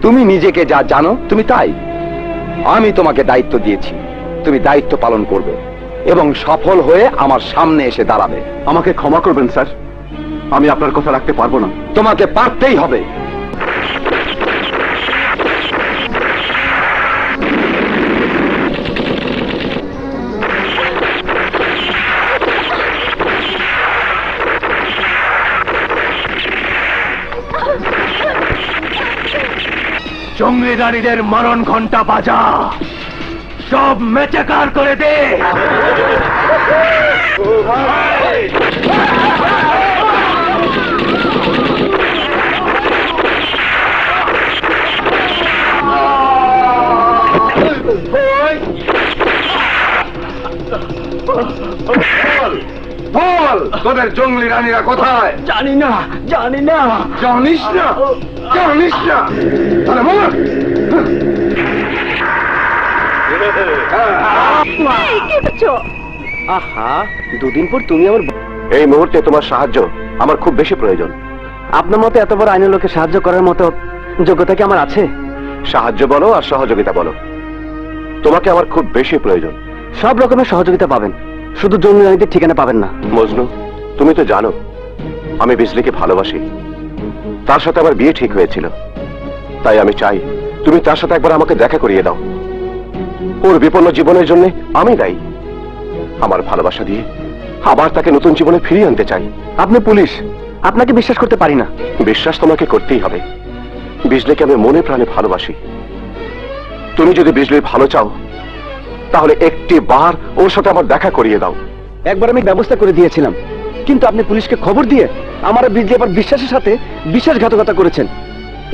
Speaker 7: তুমি নিজেকে যা জানো তুমি তাই। আমি তোমাকে দায়িত্ব দিয়েছি, তুমি দায়িত্ব পালন করবে এবং সফল হয়ে আমার সামনে এসে দাঁড়াবে।
Speaker 1: আমাকে ক্ষমা করবেন স্যার, আমি আপনার কথা রাখতে পারবো না।
Speaker 7: তোমাকে পারতেই হবে।
Speaker 3: জঙ্গিদারীদের মরণ ঘন্টা বাজা, সব মেচাকার করে দে।
Speaker 7: বল, তোদের জঙ্গলি রানীরা কোথায়?
Speaker 1: জানি না, জানি না।
Speaker 7: জানিস না? জানিস না? তাহলে বল।
Speaker 1: আহা, দুদিন পর তুমি আমার। এই মুহূর্তে তোমার সাহায্য আমার খুব বেশি প্রয়োজন। আপনার মতো এত বড় আইনের লোকে সাহায্য করার মতো যোগ্যতা কি আমার আছে? সাহায্য বলো আর সহযোগিতা বলো, তোমাকে আমার খুব বেশি প্রয়োজন। সব রকমের সহযোগিতা পাবেন, শুধু জঙ্গি রানীদের ঠিকানা পাবেন না। মজনু, তুমি তো জানো আমি বিজলিকে ভালোবাসি। তার সাথে আমার বিয়ে ঠিক হয়েছিল, তাই আমি চাই তুমি তার সাথে একবার আমাকে দেখা করিয়ে দাও। ওর বিপন্ন জীবনের জন্য আমি দায়ী। আমার ভালোবাসা দিয়ে আবার তাকে নতুন জীবনে ফিরিয়ে আনতে চাই। আপনি পুলিশ, আপনাকে বিশ্বাস করতে পারি না। বিশ্বাস তোমাকে করতেই হবে। বিজলিকে আমি মনে প্রাণে ভালোবাসি। তুমি যদি বিজলির ভালো চাও, তাহলে একটি বার ওর সাথে আমার দেখা করিয়ে দাও। একবার আমি ব্যবস্থা করে দিয়েছিলাম, কিন্তু আপনি পুলিশকে খবর দিয়ে আমার বিজলি আবার বিশ্বাসের সাথে বিশ্বাসঘাতকতা করেছেন।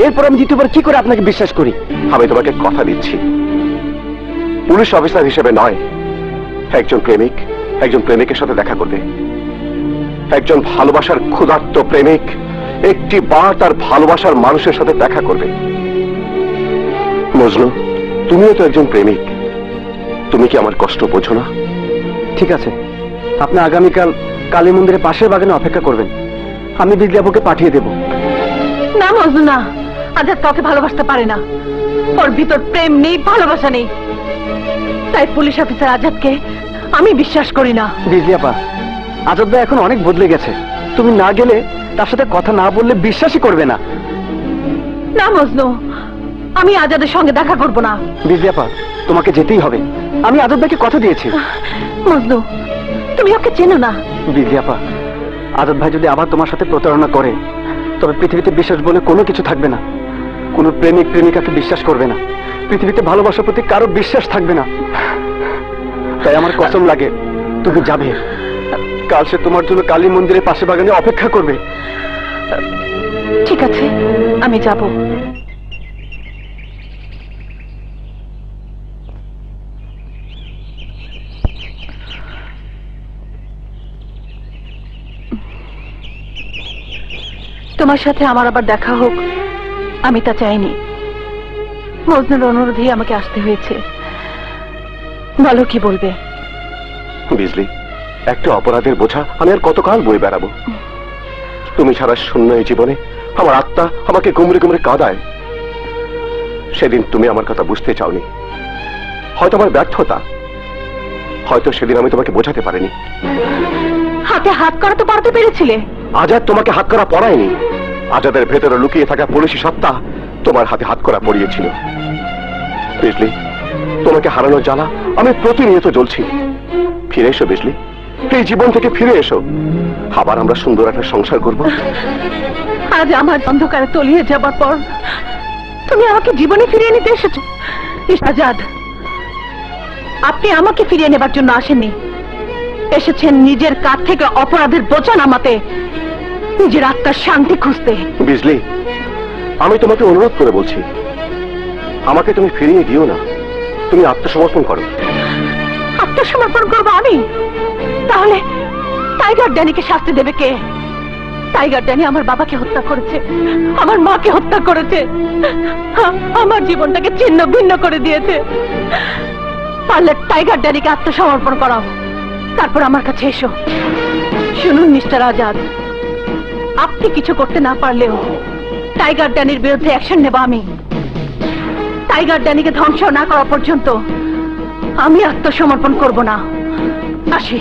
Speaker 1: এরপর আমি দ্বিতীয়বার কি করে আপনাকে বিশ্বাস করি? আমি তোমাকে কথা দিচ্ছি, পুলিশ অফিসার হিসেবে নয়,
Speaker 3: একজন প্রেমিক একজন প্রেমিকের সাথে দেখা করবে। একজন ভালোবাসার ক্ষুধার্ত প্রেমিক একটি বার তার ভালোবাসার মানুষের সাথে দেখা করবে। মজনু, তুমিও তো একজন প্রেমিক, তুমি কি আমার কষ্ট বোঝো না?
Speaker 1: ঠিক আছে, আপনি আগামীকাল কালী মন্দিরের পাশের বাগানে অপেক্ষা করবেন। আমি বিজলি আপুকে পাঠিয়ে দেব।
Speaker 5: না মজনু না, আজাদ কাউকে ভালোবাসতে পারে না। ওর ভিতর প্রেম নেই, ভালোবাসা নেই। তাই পুলিশ অফিসার আজাদকে আমি বিশ্বাস করি না।
Speaker 1: বিজলি আপা, আজাদ ভাই এখন অনেক বদলে গেছে। তুমি না গেলে, তার সাথে কথা না বললে বিশ্বাসই করবে না।
Speaker 5: না মজনু, আমি আজাদের সঙ্গে দেখা করব না।
Speaker 1: বিজলি আপা, তোমাকে যেতেই হবে। আমি আজাদ ভাইকে কথা দিয়েছি।
Speaker 5: মজনু, তুমি ওকে চেনো না।
Speaker 1: বিজলি আপা, আজাদ ভাই যদি আবার তোমার সাথে প্রতারণা করে, তবে পৃথিবীতে বিশ্বাস বলে কোনো কিছু থাকবে না। কোনো প্রেমিক প্রেমিকাকে বিশ্বাস করবে না। পৃথিবীতে ভালোবাসার প্রতি কারো বিশ্বাস থাকবে না। তাই আমার কসম লাগে, তুমি যাবে। কাল সে তোমার জন্য কালী মন্দিরের পাশে বাগানে অপেক্ষা করবে।
Speaker 5: ঠিক আছে, আমি যাব। তোমার সাথে আমার আবার দেখা হোক, আমি তা চাইনি। মজনুর অনুরোধেই আমাকে আসতে হয়েছে। বলো কি বলবে?
Speaker 3: বিজলি, একটা অপরাধের বোঝা আমি আর কতকাল বয়ে বেড়াবো? তুমি ছাড়া শূন্য এই জীবনে আমার আত্মা আমাকে গুমরে গুমরে কাঁদায়। সেদিন তুমি আমার কথা বুঝতে চাওনি, হয়তো আমার ব্যর্থতা, হয়তো সেদিন আমি তোমাকে বোঝাতে পারিনি।
Speaker 5: হাতে হাত করা তো পারতে পেরেছিলে।
Speaker 3: আজাদ তোমাকে হাত করা পড়ায়নি। আজাদের ভেতরে লুকিয়ে থাকা পুলিশি সত্তা তোমার হাতে হাত করা পড়িয়েছিল। বিজলি, তোমাকে হারানোর জ্বালা আমি প্রতিনিয়ত জ্বলছি। ফিরে এসো বিজলি, এই জীবন থেকে ফিরে এসো। আবার আমরা সুন্দর একটা সংসার করব।
Speaker 5: আজ আমার অন্ধকারে তলিয়ে যাবার পর তুমি আমাকে জীবনে ফিরিয়ে নিতে এসেছো। আজাদ, আপনি আমাকে ফিরিয়ে নেবার জন্য আসেননি, এসেছেন নিজের কাছ থেকে অপরাধের বোঝা নামাতে, নিজের আত্মার শান্তি খুঁজতে।
Speaker 3: বিজলি, আমি তোমাকে অনুরোধ করে বলছি, আমাকে তুমি ফিরিয়ে দিও না। তুমি আত্মসমর্পণ করো।
Speaker 5: আত্মসমর্পণ করবো আমি? তাহলে টাইগার ড্যানিকে শাস্তি দেবে কে? টাইগার ড্যানি আমার বাবাকে হত্যা করেছে, আমার মাকে হত্যা করেছে, আমার জীবনটাকে ছিন্ন ভিন্ন করে দিয়েছে। পারলে টাইগার ড্যানিকে আত্মসমর্পণ করাও, তারপর আমার কাছে এসো। শুনুন মিস্টার আজাদ, আপনি কিছু করতে না পারলেও টাইগার ড্যানির বিরুদ্ধে অ্যাকশন নেব আমি। টাইগার ড্যানিকে ধ্বংস না করা পর্যন্ত আমি আত্মসমর্পণ করব না। আসি।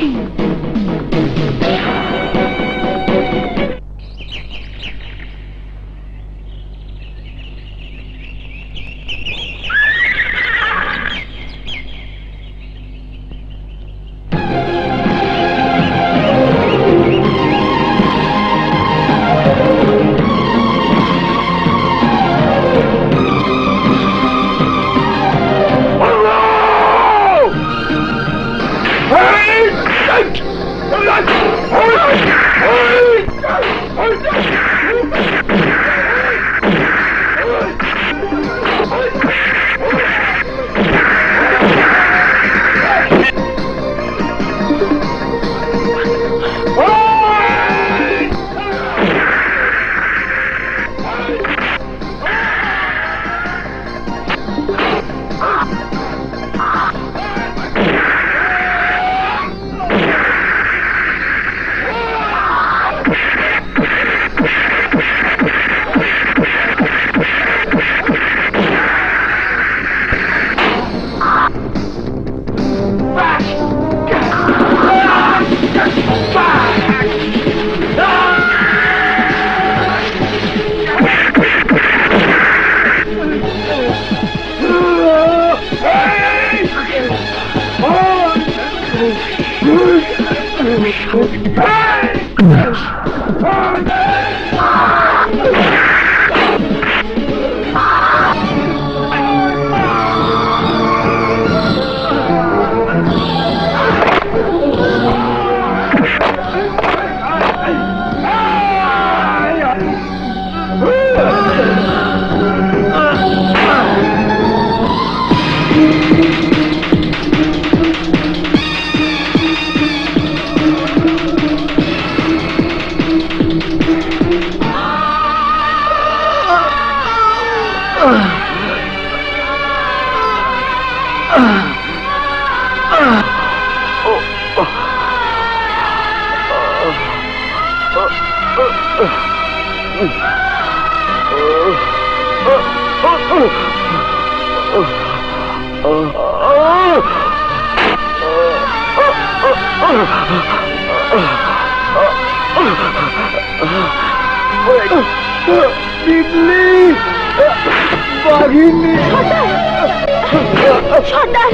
Speaker 2: সর্দার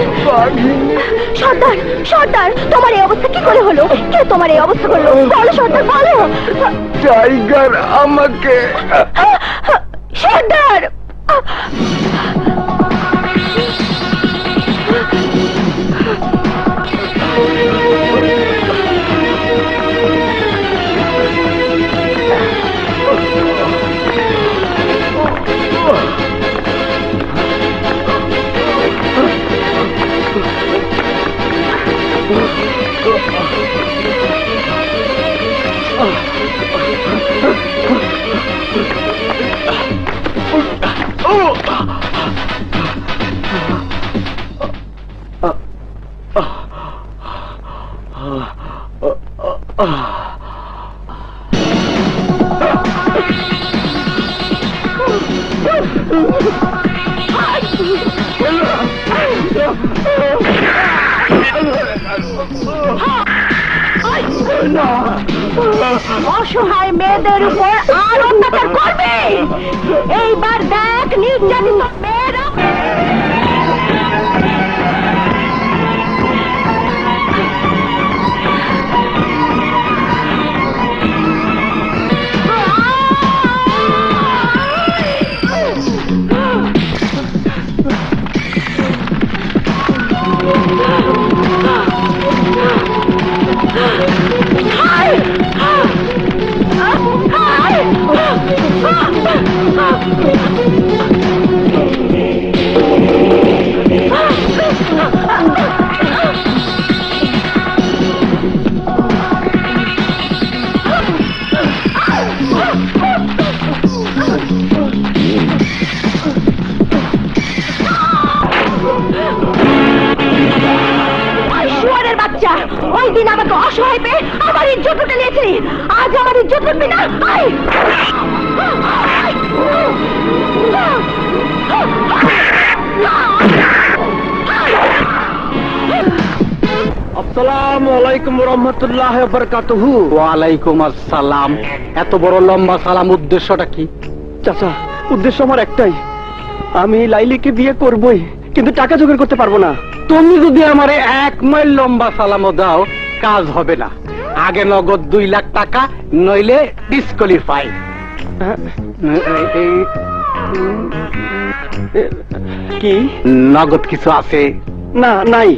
Speaker 2: সর্দার সর্দার তোমার এই অবস্থা কি করে হলো? কে তোমার এই অবস্থা করলো? বলো সর্দার, বলো।
Speaker 7: টাইগার আমাকে
Speaker 2: সর্দার অসহায় মেয়েদের উপর আর অত্যাচার করবে। এইবার দেখ নির্যাতিত মেয়েরা শুয়োরের বাচ্চা, ওই দিন আমাকে অসহায় পেয়ে আমার ইজ্জত লুটে নিয়েছিলি, আজ আমার ইজ্জত লুটবি না? আয়!
Speaker 6: আসসালামু আলাইকুম রহমতুল্লাহ বরকাতুহু। ওয়ালাইকুম আসসালাম। এত বড় লম্বা সালাম, উদ্দেশ্যটা কি? চাচা, উদ্দেশ্য আমার একটাই, আমি লাইলিকে বিয়ে করবই, কিন্তু টাকা জোগাড় করতে পারবো না। তুমি যদি আমারে 1 মাইল লম্বা সালামও দাও, কাজ হবে না। আগে নগদ 2 লাখ টাকা, নইলে ডিসকোয়ালিফাই। কি নগদ কিছু আছে? না, নাই।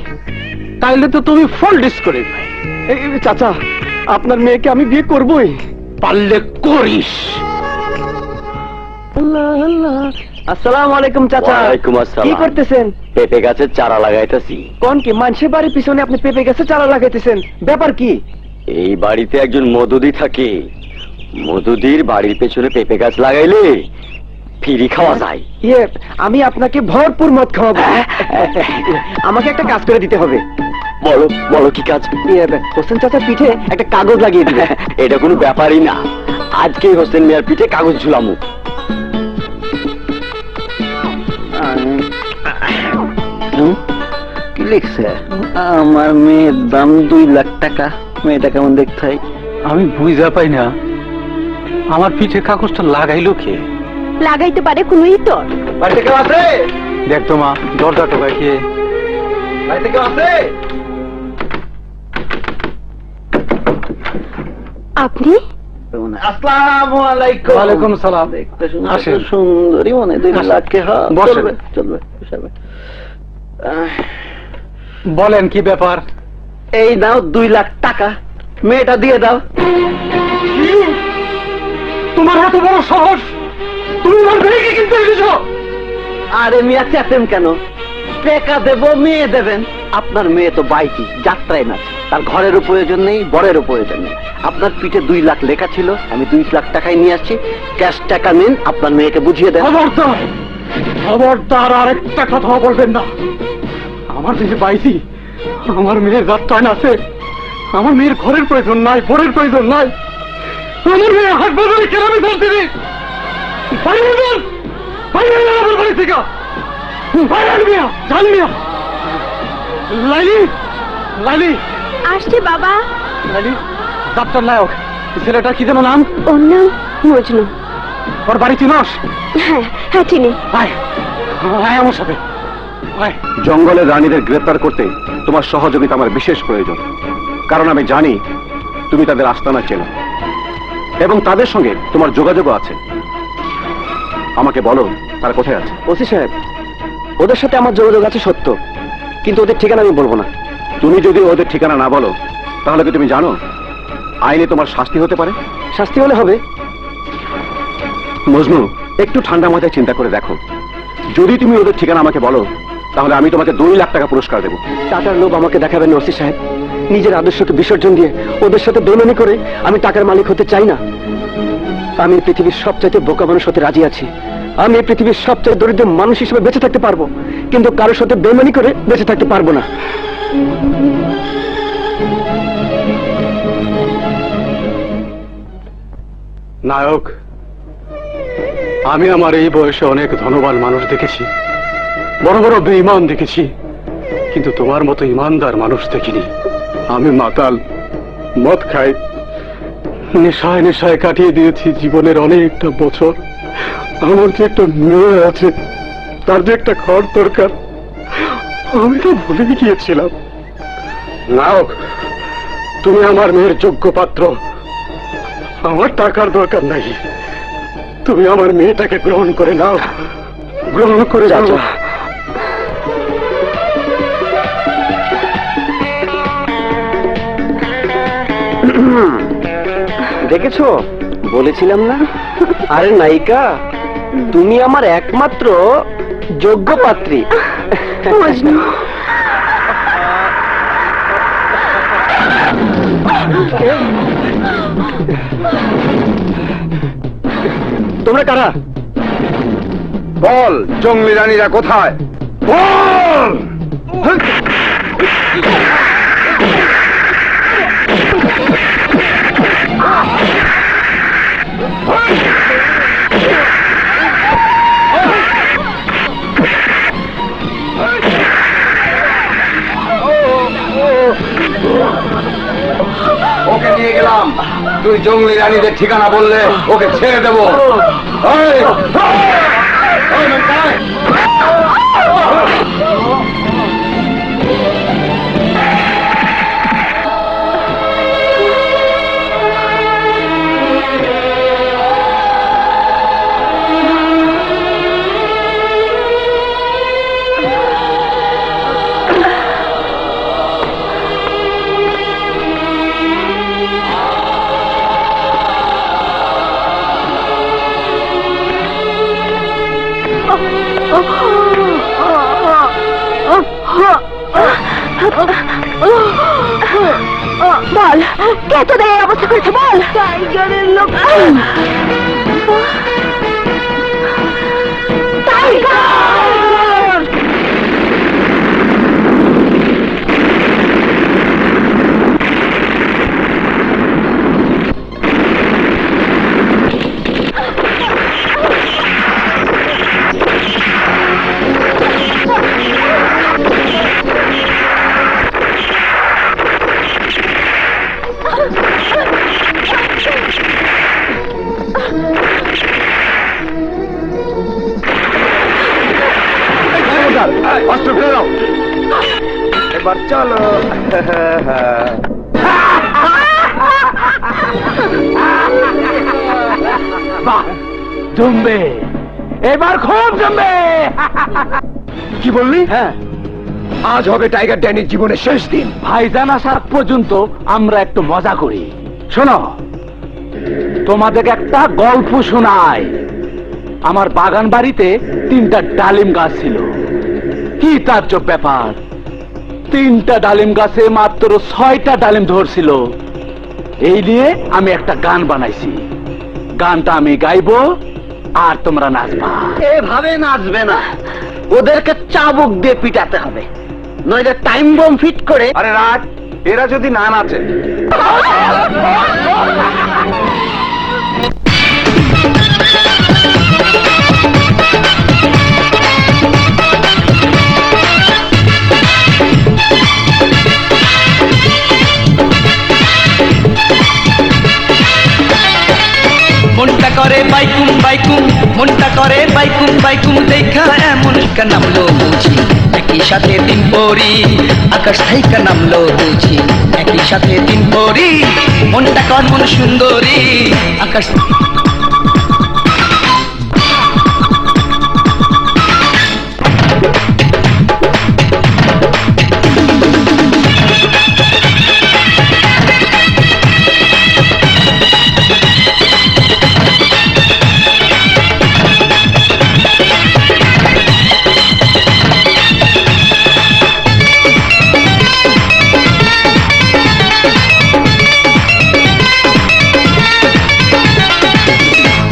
Speaker 6: তাইলে তো তুমি ফুল ডিসকোয়ালিফাই। চাচা, আপনার মেয়েকে আমি বিয়ে করবই, পারলে করিস। আসসালামু আলাইকুম চাচা।
Speaker 4: ওয়ালাইকুম আসসালাম।
Speaker 6: কি করতেছেন?
Speaker 4: পেঁপে গাছের চারা লাগাইতেছি।
Speaker 6: কোন কি মানুষের বাড়ির পিছনে আপনি পেঁপে গাছে চারা লাগাইতেছেন? ব্যাপার কি?
Speaker 4: এই বাড়িতে একজন মধুদি থাকে। মধুদির বাড়ির পেছনে পেঁপে গাছ লাগাইলে ফ্রি খাওয়া যায়।
Speaker 6: ইয়ে, আমি আপনাকে ভরপুর মদ খাওয়াবো। আমাকে একটা কাজ করে দিতে হবে।
Speaker 4: বলো বলো, কি কাজ?
Speaker 6: ইয়ে, হোসেন চাচার পিঠে একটা কাগজ লাগিয়ে দিবে।
Speaker 4: এটা কোনো ব্যাপারই না। আজকেই হোসেন মিয়ার পিঠে কাগজ ঝুলামু।
Speaker 6: কি লিখছে? আমার মেয়ের দাম 2 লাখ টাকা। মেয়েটা কেমন দেখতে হয়? আমি বুঝা পাই না, আমার পিঠে কাগজটা লাগাইলো কে?
Speaker 2: লাগাইতে পারে কোনো ইতর।
Speaker 6: বাড়িতে কেউ আছে? দেখ তো মা, দরজা টোকায় কে? বাড়িতে কেউ আছে?
Speaker 2: আপনি?
Speaker 6: আসসালামু আলাইকুম। ওয়ালাইকুম সালাম। আসেন। সুন্দরী মনে 2 লাখ টাকা। বসেন। চলবে চলবে। বলেন কি ব্যাপার? এই নাও 2 লাখ টাকা, মেয়েটা দিয়ে দাও। তোমার এত বড় সাহস, তুমি আমার মেয়েকে কিনতে এসেছো? আরে মিয়া, চেতেন কেন? টাকা দেবো, মেয়ে দেবেন। আপনার মেয়ে তো বাইকি, যাত্রায় না, তার ঘরেরও প্রয়োজন নেই, বরেরও প্রয়োজন নেই। আপনার পিঠে 2 লাখ লেখা ছিল, আমি 2 লাখ টাকায় নিয়ে আসছি। ক্যাশ টাকা নিন, আপনার মেয়েকে বুঝিয়ে দেন। খবরদার, খবরদার, আরেকটা কথা বলবেন না। আমার মেয়ে বাইকি, আমার মেয়ের যাত্রায় আছে। আমার মেয়ের ঘরের প্রয়োজন নাই, বরের প্রয়োজন নাই। আমার মেয়ে হাত বদলে কেন আমি ধরতে দিই? বাইরে বের! বাইরে বের আমার বাড়ি থেকে! বাইরে মিয়া! জানি মিয়া! লাইলি! লাইলি!
Speaker 2: আসছি বাবা।
Speaker 6: লাইলি! ডাক্তার নায়ক, ছেলেটা কি যেন নাম?
Speaker 2: ওর নাম মজনু।
Speaker 6: ওর বাড়ি চিনস?
Speaker 2: হ্যাঁ হ্যাঁ চিনি।
Speaker 6: আয় আয় আমার সাথে আয়।
Speaker 1: জঙ্গলের রানীদের গ্রেপ্তার করতে তোমার সহযোগিতা আমার বিশেষ প্রয়োজন, কারণ আমি জানি তুমি তাদের আস্তানা চেনো এবং তাদের সঙ্গে তোমার যোগাযোগও আছে। আমাকে বলো তারা কোথায় আছে।
Speaker 7: ওসি সাহেব, ওদের সাথে আমার যোগাযোগ আছে সত্য, কিন্তু ওদের ঠিকানা আমি বলবো না।
Speaker 1: তুমি যদি ওদের ঠিকানা না বলো তাহলে কি তুমি জানো আইনে তোমার শাস্তি হতে পারে?
Speaker 7: শাস্তি হলে হবে।
Speaker 1: মজনু, একটু ঠান্ডা মাথায় চিন্তা করে দেখো, যদি তুমি ওদের ঠিকানা আমাকে বলো তাহলে আমি তোমাকে 2 লাখ টাকা পুরস্কার দেবো।
Speaker 7: টাকার লোভ আমাকে দেখাবেন না ওসি সাহেব। নিজের আদর্শকে বিসর্জন দিয়ে ওদের সাথে বেইমানি করে আমি টাকার মালিক হতে চাই না। আমি এই পৃথিবীর সবচাইতে বোকা মানুষ হতে রাজি আছি। আমি এই পৃথিবীর সবচেয়ে দরিদ্র মানুষ হিসেবে বেঁচে থাকতে পারবো, কিন্তু কারোর সাথে বেইমানি করে বেঁচে থাকতে পারবো না।
Speaker 6: নায়ক, আমি আমার এই বয়সে অনেক ধনবান মানুষ দেখেছি, বড় বড় বেঈমান দেখেছি, কিন্তু তোমার মতো ইমানদার মানুষ দেখিনি। আমি মাতাল, মদ খাই, নেশায় নেশায় কাটিয়ে দিয়েছি জীবনের অনেকটা বছর। আমার যে একটা মেয়ে আছে, তার যে একটা ঘর দরকার, আমি তো ভুলে গিয়েছিলাম। নায়ক, তুমি আমার মেয়ের যোগ্য পাত্র। আমার টাকার দরকার নাই, তুমি আমার মেয়েটাকে গ্রহণ করে নাও, গ্রহণ করে যাও।
Speaker 7: দেখেছো, বলেছিলাম না? আরে নায়িকা, তুমি আমার একমাত্র যোগ্য পাত্রী।
Speaker 2: মজনু,
Speaker 7: তোমরা কারা? বল, জঙ্গলি রানীরা কোথায়? বল! ওকে নিয়ে গেলাম, তুই জঙ্গলি রানীদের ঠিকানা বললে ওকে ছেড়ে দেবো।
Speaker 2: বল কে তোদের এই অবস্থা করেছে বল। টাইগারের লোক। টাইগার!
Speaker 7: অস্ত্র ফেলে দাও। এবার চলো।
Speaker 6: বাহ, জমবে, এবার খুব জমবে।
Speaker 7: কি বললি? হ্যাঁ, আজ হবে টাইগার ড্যানির জীবনের শেষ দিন।
Speaker 6: ভাইজান আসার পর্যন্ত আমরা একটু মজা করি। শোনো, তোমাদের একটা গল্প শোনাই। আমার বাগান বাড়িতে 3টা ডালিম গাছ ছিল। কি তাজ্জব ব্যাপার, 3টা ডালিম গাছে মাত্র 6টা ডালিম ধরছিল। এই নিয়ে আমি একটা গান বানাইছি। গানটা আমি গাইবো আর তোমরা নাচবা।
Speaker 7: এভাবে নাচবে না, ওদেরকে চাবুক দিয়ে পিটাতে হবে, নইলে টাইম বম ফিট করে। আরে রাত, এরা যদি না নাচে
Speaker 8: বাইকুম মনটা করে বাইকুম বাইকুম দেখা এমন শিক্ষা নামলো বুঝি একই সাথে দিন পরি আকাশ থেকে নামলো বুঝি একই সাথে দিন পরি মনটা কর মন সুন্দরী আকাশ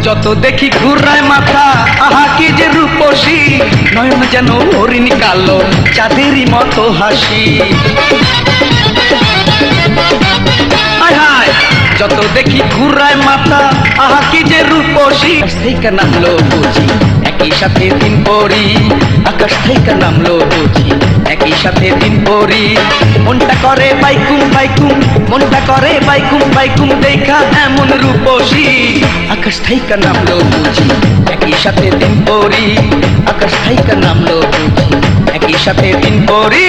Speaker 8: যত দেখি ঘুরায় মাথা আহা কি যে রূপসী নয়ন যেন হরিণ কালো চাঁদেরই মতো হাসি হায় হায় যত দেখি ঘুরায় মাথা আহা কি যে রূপসী আকাশ থেকে নামলো বুঝি একই সাথে দিন পরি আকাশ থেকে নামলো বুঝি একই সাথে দিন পরি মনটা করে বাইকুম বাইকুম মনটা করে বাইকুম বাইকুম দেখা এমন রূপসী আকাশ থেকে নামলো বুঝি একই সাথে দিন পরি আকাশ থেকে নামলো বুঝি একই সাথে দিন পরি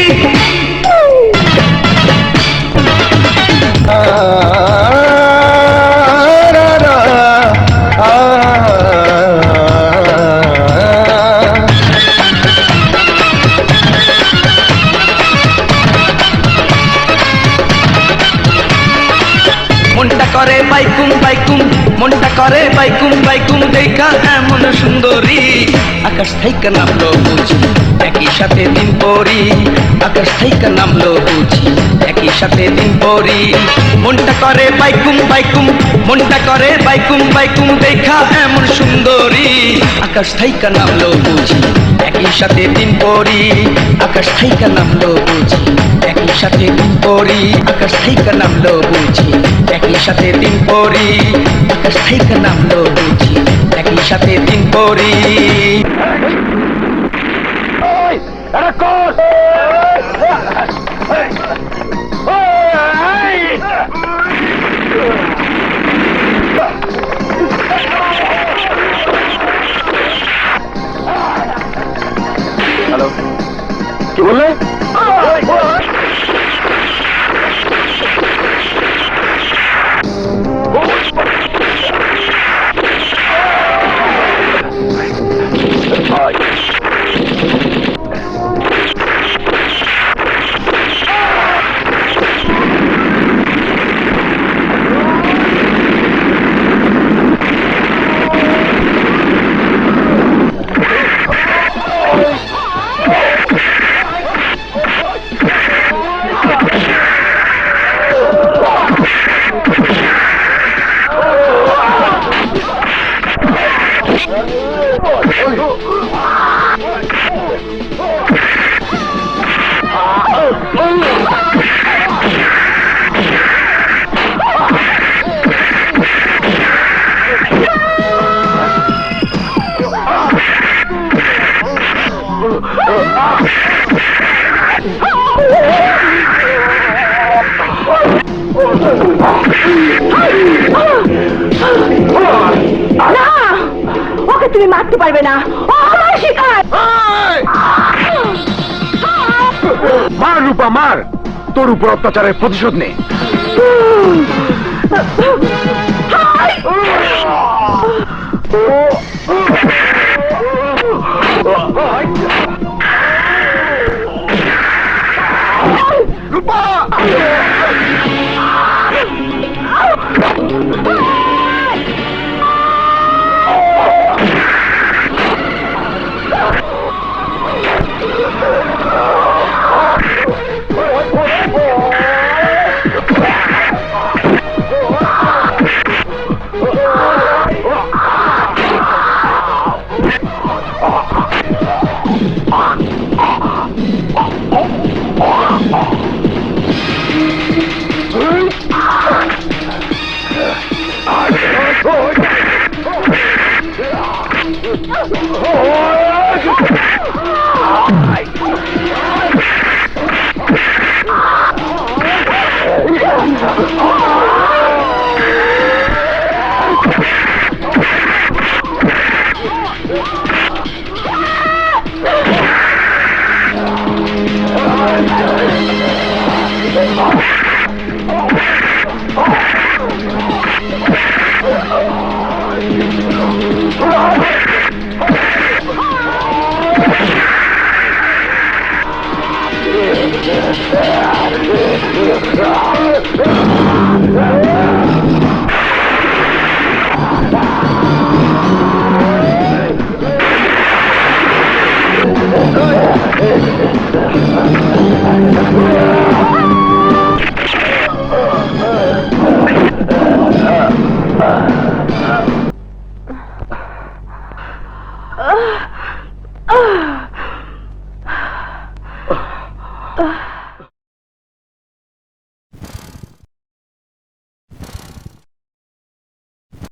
Speaker 8: মনটা করে বাইকুম বাইকুম মনটা করে বাইকুম বাইকুম দেখা এমন সুন্দরী আকাশ থেকে নামলো বুঝি একই সাথে দিন পরি আকাশ থেকে নামলো বুঝি একই সাথে দিন পরি মনটা করে বাইকুম বাইকুম মনটা করে বাইকুম বাইকুম দেখা এমন সুন্দরী আকাশ থেকে নামলো বুঝি একই সাথে দিন পরি আকাশ থেকে নামলো বুঝি একই সাথে দিন পরি আকাশ থেকে নামলো বুঝি একই সাথে দিন পরি আকাশ থেকে নামলো বুঝি একই সাথে দিন পরি
Speaker 1: হ্যালো, কি বললে?
Speaker 2: না, ওকে তুমি মারতে পারবে না, ও আমার শিকার।
Speaker 1: মার রূপা মার, তোর উপর অত্যাচারের প্রতিশোধ নে। রূপা
Speaker 2: আহ